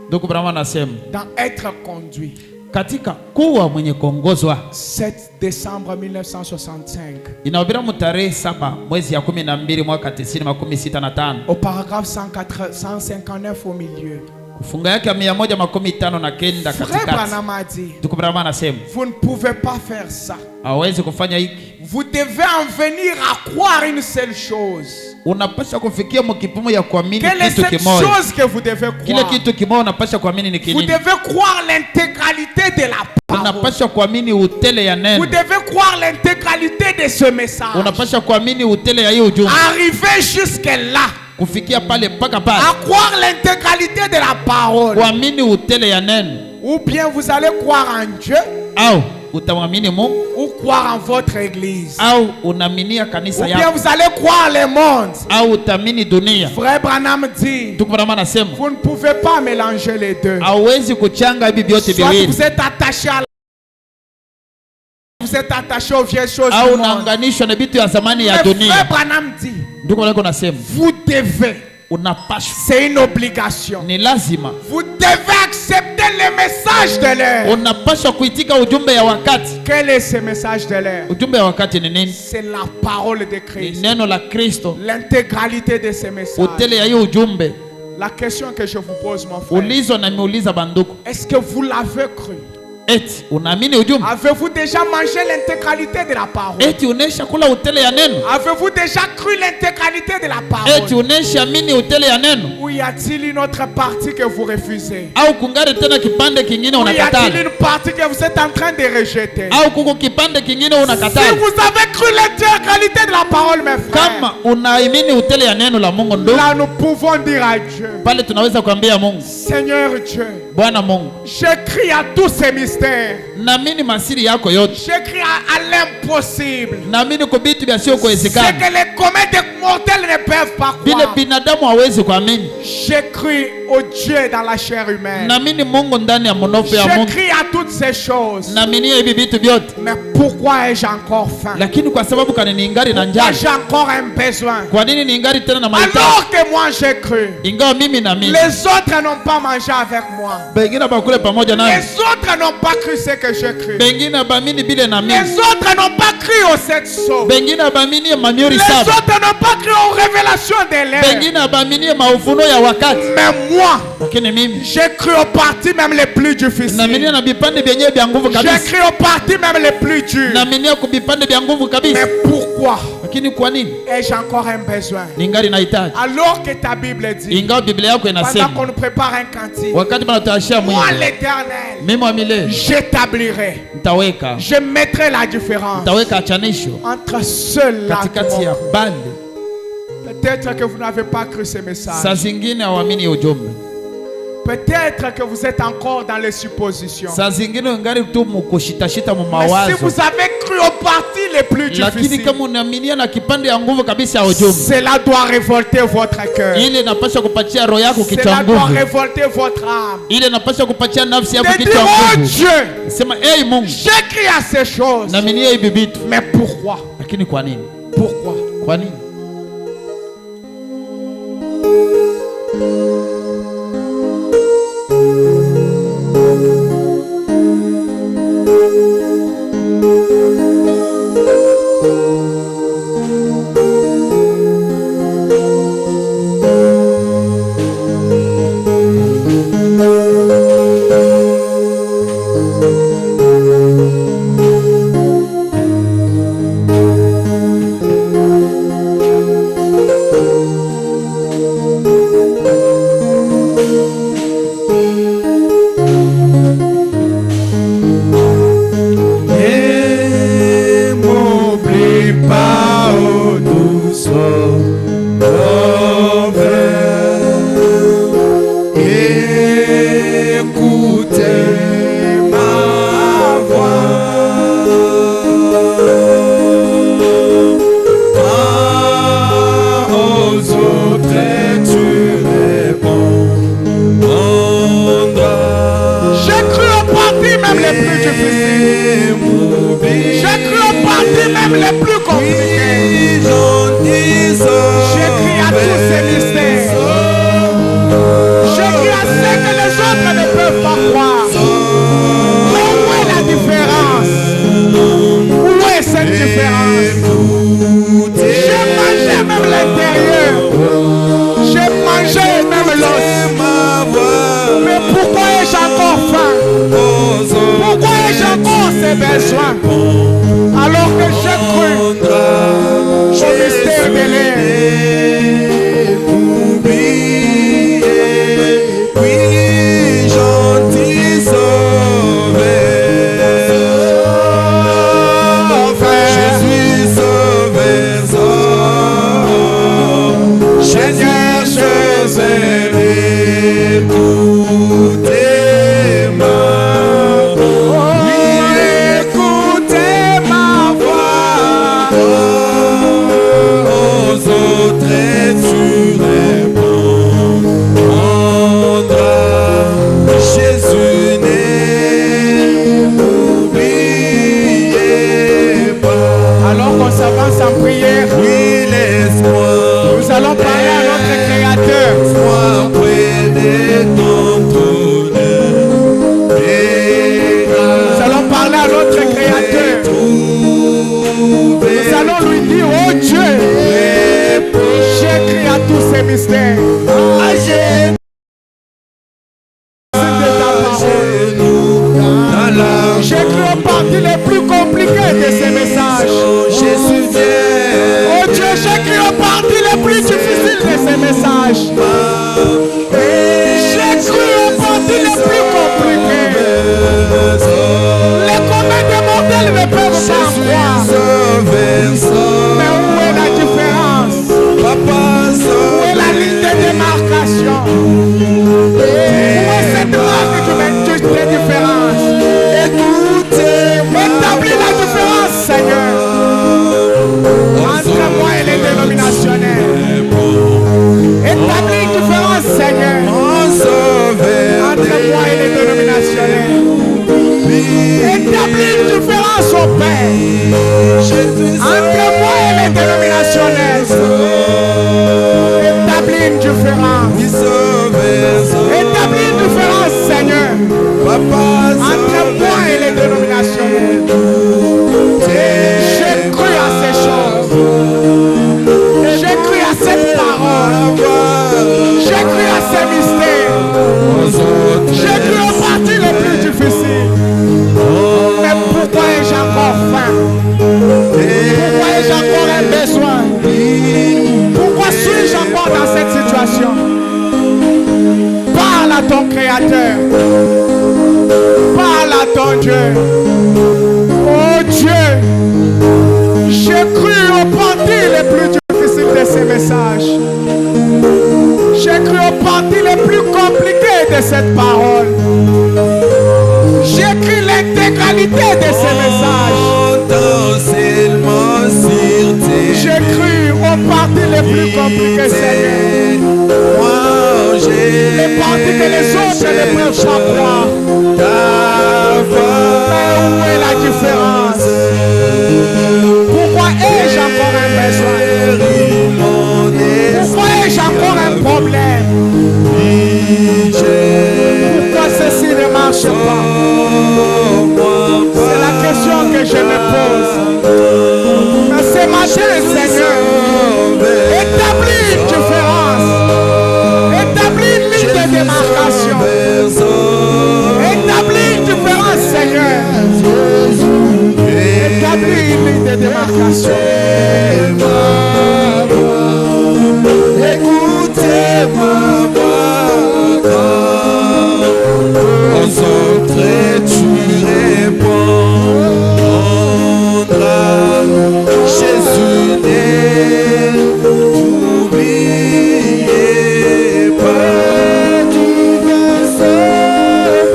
Ndugu Branham anasema, dans être conduit, katika kuwa mwenye kuongozwa, 7 décembre 1965, inahubiri tarehe 7 mwezi ya 12 mwaka 1965, au paragraphe 159 au milieu. Kufunga yake 159 katikati. Frère Branham a dit, Ndugu Branham anasema, vous ne pouvez pas faire ça. hawezi kufanya hiki. Vous devez en venir à croire une seule chose. Unapaswa kufikia mkipimo ya kuamini Quelle est kitu cette kimoja. chose que vous devez croire? Kile kitu kimoja unapaswa kuamini ni Vous kinini? devez croire l'intégralité de la parole. Unapaswa kuamini utele ya neno. Vous devez croire l'intégralité de ce message. Unapaswa kuamini utele ya hiyo ujumbe. Arriver jusque là. Kufikia pale mpaka pale. À croire l'intégralité de la parole. Kuamini utele ya neno. Ou bien vous allez croire en Dieu. Au utamwamini Mungu. Ou croire en votre église. Au unaaminia kanisa yako. Ou bien yako. vous allez croire le monde. Au utaamini dunia. Frère Branham dit, Ndugu Branham anasema, vous ne pouvez pas mélanger les deux. hauwezi kuchanga hivi vyote viwili. Soit vous êtes attaché à vous êtes attaché aux vieilles choses au du monde. unaanganishwa na vitu ya zamani ya dunia. Frère Branham dit, ndugu wangu nasema, vous devez, unapaswa, c'est une obligation, ni lazima, vous devez accepter le message de l'heure. Unapaswa kuitika ujumbe ya wakati. Quel est ce message de l'heure? Ujumbe ya wakati ni nini? C'est la parole de Christ. Ni neno la Kristo. L'intégralité de ce message. Utele ya hiyo ujumbe. La question que je vous pose, mon frère, ulizo na miuliza banduku, est-ce que vous l'avez cru? Eti unaamini ujumbe? Avez-vous déjà mangé l'intégralité de la parole? Eti unesha kula utele ya neno? Avez-vous déjà cru l'intégralité de la parole? Eti unesha amini utele ya neno? Ou y a-t-il une autre partie que vous refusez? Au kungari tena kipande kingine Ou unakatala? y a-t-il une partie que vous êtes en train de rejeter? Au kuko kipande kingine unakatala? Si vous avez cru l'intégralité de la parole, mes frères, kama unaamini utele ya neno la Mungu ndo, là nous pouvons dire à Dieu, pale tunaweza kuambia Mungu, Seigneur Dieu, Bwana Mungu, j'écris à tous ces mystères. Naamini masiri yako yote. J'écris à l'impossible. Naamini kwa vitu vyasio kuwezekana. C'est que les comètes mortels ne peuvent pas croire. Vile binadamu hawezi kuamini. J'écris au Dieu dans la chair humaine. Naamini Mungu ndani ya mnofu ya Mungu. J'écris à toutes ces choses. Naamini hivi vitu vyote. Mais pourquoi ai-je encore faim? Lakini kwa sababu kani ningali na njaa. J'ai encore un besoin. Kwa nini ningali tena na mahitaji? Alors que moi j'ai cru. Ingawa mimi na mimi. Les autres n'ont pas mangé avec moi. Bengine bakule pamoja nami. Les autres n'ont pas cru ce que j'ai cru. Bengine baamini bile na mimi. Les autres n'ont pas cru aux 7 sceaux. Bengine baamini mamiori Les saba. autres n'ont pas cru aux révélations de l'air. Bengine baamini maufuno ya wakati. Mais moi, lakini mimi j'ai cru aux parties même les plus difficiles. Naamini na vipande vyenyewe vya nguvu kabisa. J'ai cru aux parties même les plus dures. Naamini kwa vipande vya nguvu kabisa. Mais pourquoi? Lakini kwa nini? Ai-je encore un besoin? Ningali nahitaji. Alors que ta Bible dit. Ingawa Biblia yako inasema. Pendant qu'on nous prépare un cantique. Wakati tunatayarishia mwili. Moi l'Éternel. Mimi wa milele. J'établirai. Nitaweka. Je mettrai la différence. Nitaweka achanisho. Entre ceux-là. Katikati ya bali. Peut-être que vous n'avez pas cru ce message. Saa zingine hawamini ujumbe. Peut-être que vous êtes encore dans les suppositions. Saa zingine ungali tu mkushitashita mu Mais mawazo. si vous avez cru aux parties les plus Lakini difficiles, kama unaaminia na kipande ya nguvu kabisa ya ujumbe, cela doit révolter votre cœur. ile inapaswa kupatia roho yako kichwa Cela doit nguvu. révolter votre âme. Ile inapaswa kupatia nafsi yako De dire, kichwa oh nguvu. Dieu, Sema, hey Mungu, j'écris à ces choses. naaminia hivi vitu. Mais pourquoi? Lakini kwa nini? Pourquoi? Kwa nini? parties même les plus compliquées. J'écris à tous ces mystères. J'écris à ceux que les autres ne peuvent pas croire. Mais où est la différence? Où est cette différence? J'ai mangé même l'intérieur. J'ai mangé même l'os. Mais pourquoi ai-je encore faim? Pourquoi ai-je encore ces besoins? Alors que j'ai cru au mystère de l'air. J'écris aux parties les plus compliquées de ces messages. Oh Dieu, j'écris aux parties les plus difficiles de ces messages. J'écris aux parties les plus compliquées. Les communs des mortels ne peuvent pas croire. Mais où est la différence? Où est la ligne de démarcation? Où est cette marque qui met toutes les différences? Établis la différence, Seigneur, entre moi et les dénominationnels. Établis une différence, Seigneur, entre moi et les dénominationnels. Établis une différence au Père entre moi et les dénominationnels. Établis une différence. Établis une différence, Seigneur, entre moi et les dénominationnels. J'ai cru à ces choses. J'ai cru à cette parole. J'ai cru à ces mystères. J'ai cru aux parties les plus difficiles. Mais pourquoi ai-je encore faim? Pourquoi ai-je encore un besoin? Pourquoi suis-je encore dans cette situation? Parle à ton Créateur. Parle à ton Dieu. Oh Dieu, j'ai cru aux parties les plus difficiles de ces messages. J'ai cru aux parties les plus compliquées de cette parole. J'ai cru l'intégralité de ces messages. J'ai cru aux parties les plus compliquées, Seigneur. Les parties que les autres ne peuvent pas croire. Mais où est la différence? Pourquoi ai-je encore un besoin? Pourquoi ai-je encore un problème? Pourquoi ceci ne marche pas? C'est la question que je me pose. Mais ce matin, Seigneur, établis une différence. Établis une ligne de démarcation. Établis une différence, Seigneur. Établis une ligne de démarcation. Écoutez-moi, aux autres tu répondras. Jésus n'est, n'oubliez pas, tu vas sauver.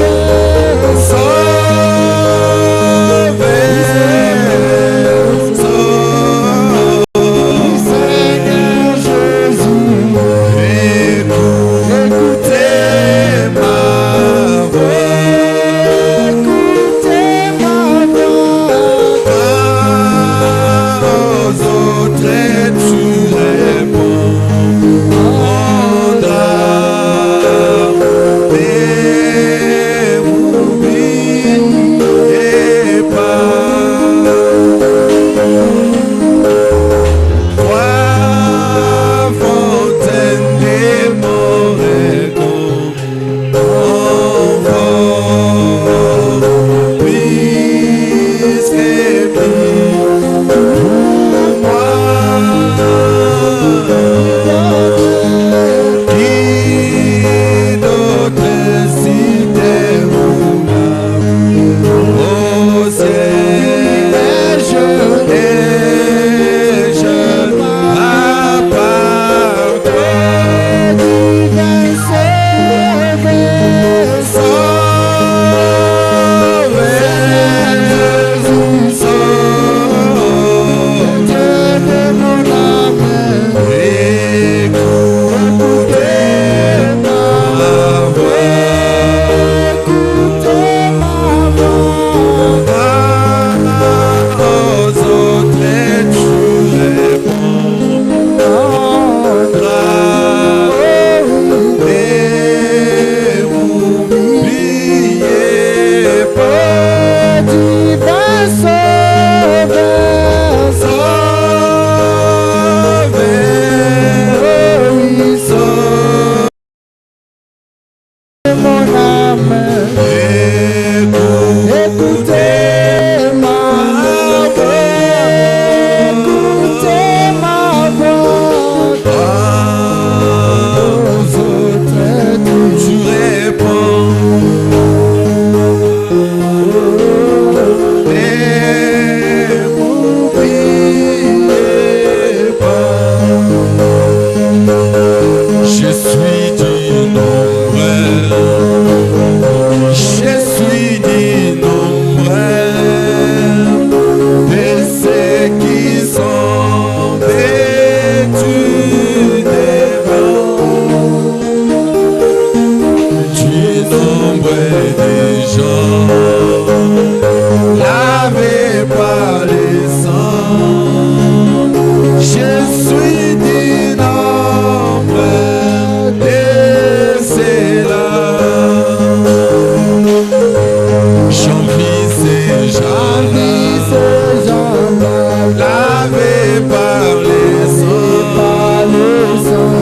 par les eaux.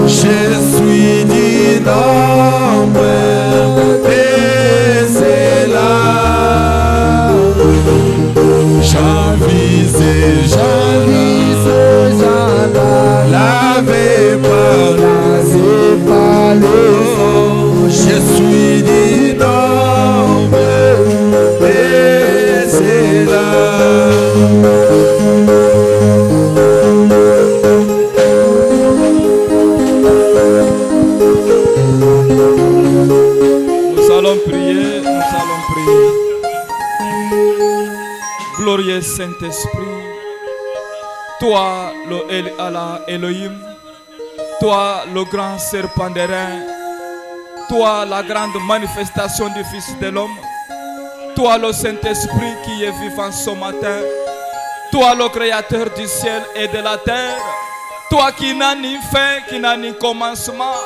Je suis du nombre et c'est là. J'avise, lavé par les eaux. Je suis du nombre et c'est là. Nous allons prier. Glorieux Saint-Esprit, toi le El Allah Elohim, toi le grand serpent d'airain, toi la grande manifestation du Fils de l'homme, toi le Saint-Esprit qui est vivant ce matin, toi le créateur du ciel et de la terre, toi qui n'as ni fin, qui n'a ni commencement,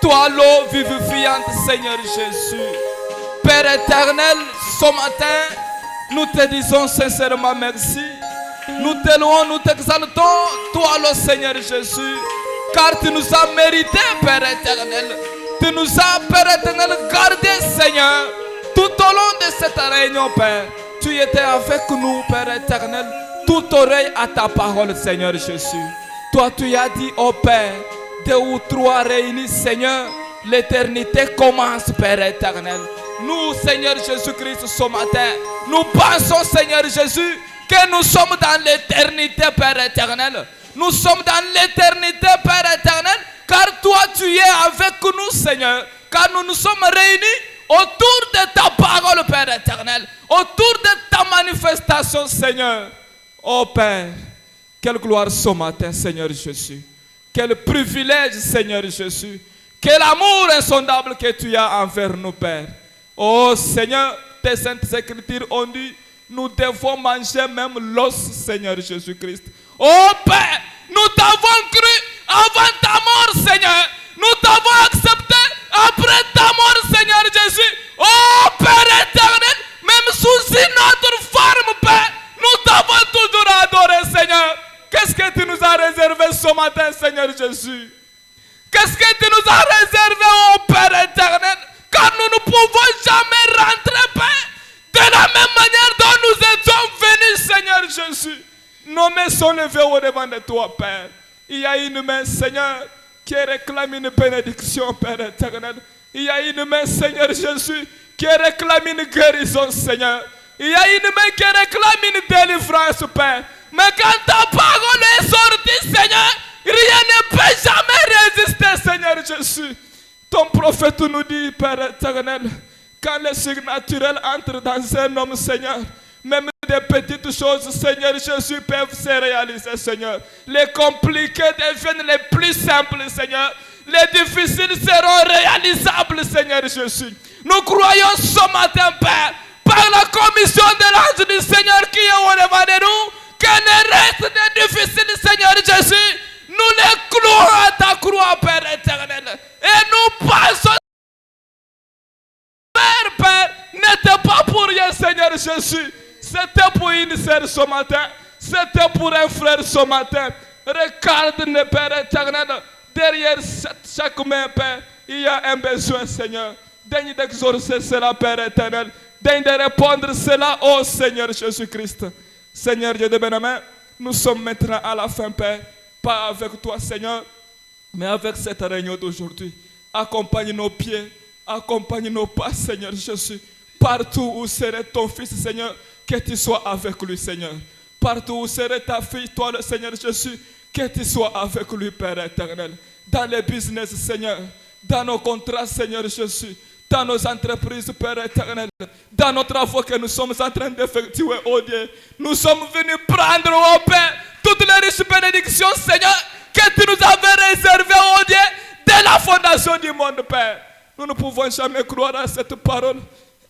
toi l'eau vivifiante, Seigneur Jésus. Père éternel, ce matin, nous te disons sincèrement merci. Nous te louons, nous t'exaltons, toi le Seigneur Jésus, car tu nous as mérité, Père éternel. Tu nous as, Père éternel, gardé, Seigneur, tout au long de cette réunion, Père. Tu étais avec nous, Père éternel, tout oreille à ta parole, Seigneur Jésus. Toi, tu as dit, oh Père, 2 ou 3 réunis, Seigneur, l'éternité commence, Père éternel. Nous, Seigneur Jésus-Christ, ce matin, nous pensons, Seigneur Jésus, que nous sommes dans l'éternité, Père éternel. Nous sommes dans l'éternité, Père éternel, car toi, tu es avec nous, Seigneur. Car nous nous sommes réunis autour de ta parole, Père éternel, autour de ta manifestation, Seigneur. Oh Père, quelle gloire ce matin, Seigneur Jésus. Quel privilège, Seigneur Jésus. Quel amour insondable que tu as envers nous, Père. Oh Seigneur, tes saintes écritures ont dit, nous devons manger même l'os, Seigneur Jésus-Christ. Oh Père, nous t'avons cru avant ta mort, Seigneur. Nous t'avons accepté après ta mort, Seigneur Jésus. Oh Père éternel, même sous une autre forme, Père, nous t'avons toujours adoré, Seigneur. Qu'est-ce que tu nous as réservé ce matin, Seigneur Jésus? Qu'est-ce que tu nous as réservé, oh Père éternel? Car nous ne pouvons jamais rentrer, Père, de la même manière dont nous étions venus, Seigneur Jésus. Nos mains sont levées au devant de toi, Père. Il y a une main, Seigneur, qui réclame une bénédiction, Père éternel. Il y a une main, Seigneur Jésus, qui réclame une guérison, Seigneur. Il y a une main qui réclame une délivrance, Père. Mais quand ta parole est sortie, Seigneur, rien ne peut jamais résister, Seigneur Jésus. Ton prophète nous dit, Père éternel, quand le surnaturel entre dans un homme, Seigneur, même des petites choses, Seigneur Jésus, peuvent se réaliser, Seigneur. Les compliqués deviennent les plus simples, Seigneur. Les difficiles seront réalisables, Seigneur Jésus. Nous croyons ce matin, Père, par la commission de l'ange du Seigneur qui est au devant de nous, que le reste des difficiles, Seigneur Jésus, nous les clouons à ta croix, Père éternel. Et nous passons. Père, n'était pas pour rien, Seigneur Jésus. C'était pour une sœur ce matin. C'était pour un frère ce matin. Regarde, Père éternel, derrière chaque main, Père, il y a un besoin, Seigneur. Daigne d'exaucer cela, Père éternel. Daigne de répondre cela, ô Seigneur Jésus-Christ. Seigneur Dieu de Benjamin, nous sommes maintenant à la fin, Père. Pas avec toi, Seigneur, mais avec cette réunion d'aujourd'hui. Accompagne nos pieds, accompagne nos pas, Seigneur Jésus. Partout où serait ton fils, Seigneur, que tu sois avec lui, Seigneur. Partout où serait ta fille, toi, le Seigneur Jésus, que tu sois avec lui, Père éternel. Dans les business, Seigneur, dans nos contrats, Seigneur Jésus, dans nos entreprises, Père éternel, dans nos travaux que nous sommes en train d'effectuer, oh Dieu. Nous sommes venus prendre, oh Père, toutes les riches bénédictions, Seigneur, que tu nous avais réservées, oh Dieu, dès la fondation du monde, Père. Nous ne pouvons jamais croire à cette parole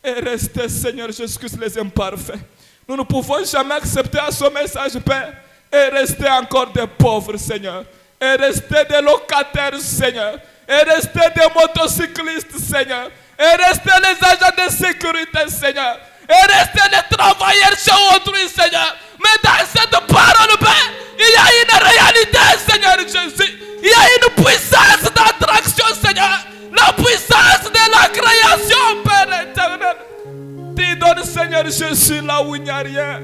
et rester, Seigneur Jésus-Christ, les imparfaits. Nous ne pouvons jamais accepter à ce message, Père, et rester encore des pauvres, Seigneur, et rester des locataires, Seigneur, et rester des motocyclistes, Seigneur, et rester les agents de sécurité, Seigneur, et rester les travailleurs chez autrui, Seigneur. Mais dans cette parole, Père, il y a une puissance d'attraction, Seigneur. La puissance de la création, Père éternel. Tu donnes, Seigneur Jésus, là où il n'y a rien.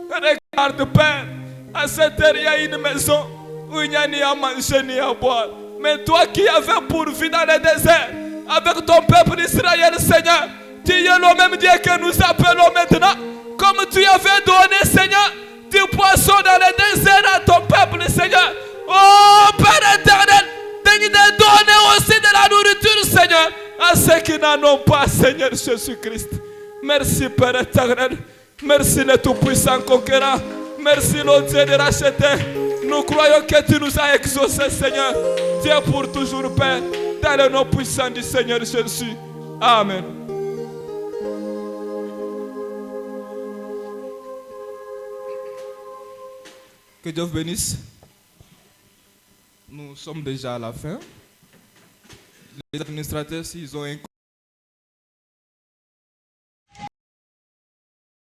Regarde, Père, à cette heure, il y a une maison où il n'y a ni à manger ni à boire. Mais toi qui avais pourvu dans le désert, avec ton peuple d'Israël, Seigneur, tu es le même Dieu que nous appelons maintenant. Comme tu avais donné, Seigneur, du poisson dans le désert à ton peuple, Seigneur. Oh, Père éternel, tu donner aussi de la nourriture, Seigneur, à ceux qui n'en ont pas, Seigneur Jésus-Christ. Merci, Père éternel. Merci, le Tout-Puissant conquérant. Merci, le Dieu de racheter. Nous croyons que tu nous as exaucés, Seigneur. Dieu pour toujours, Père, dans le nom puissant du Seigneur Jésus. Amen. Que Dieu vous bénisse. Nous sommes déjà à la fin. Les administrateurs, s'ils ont un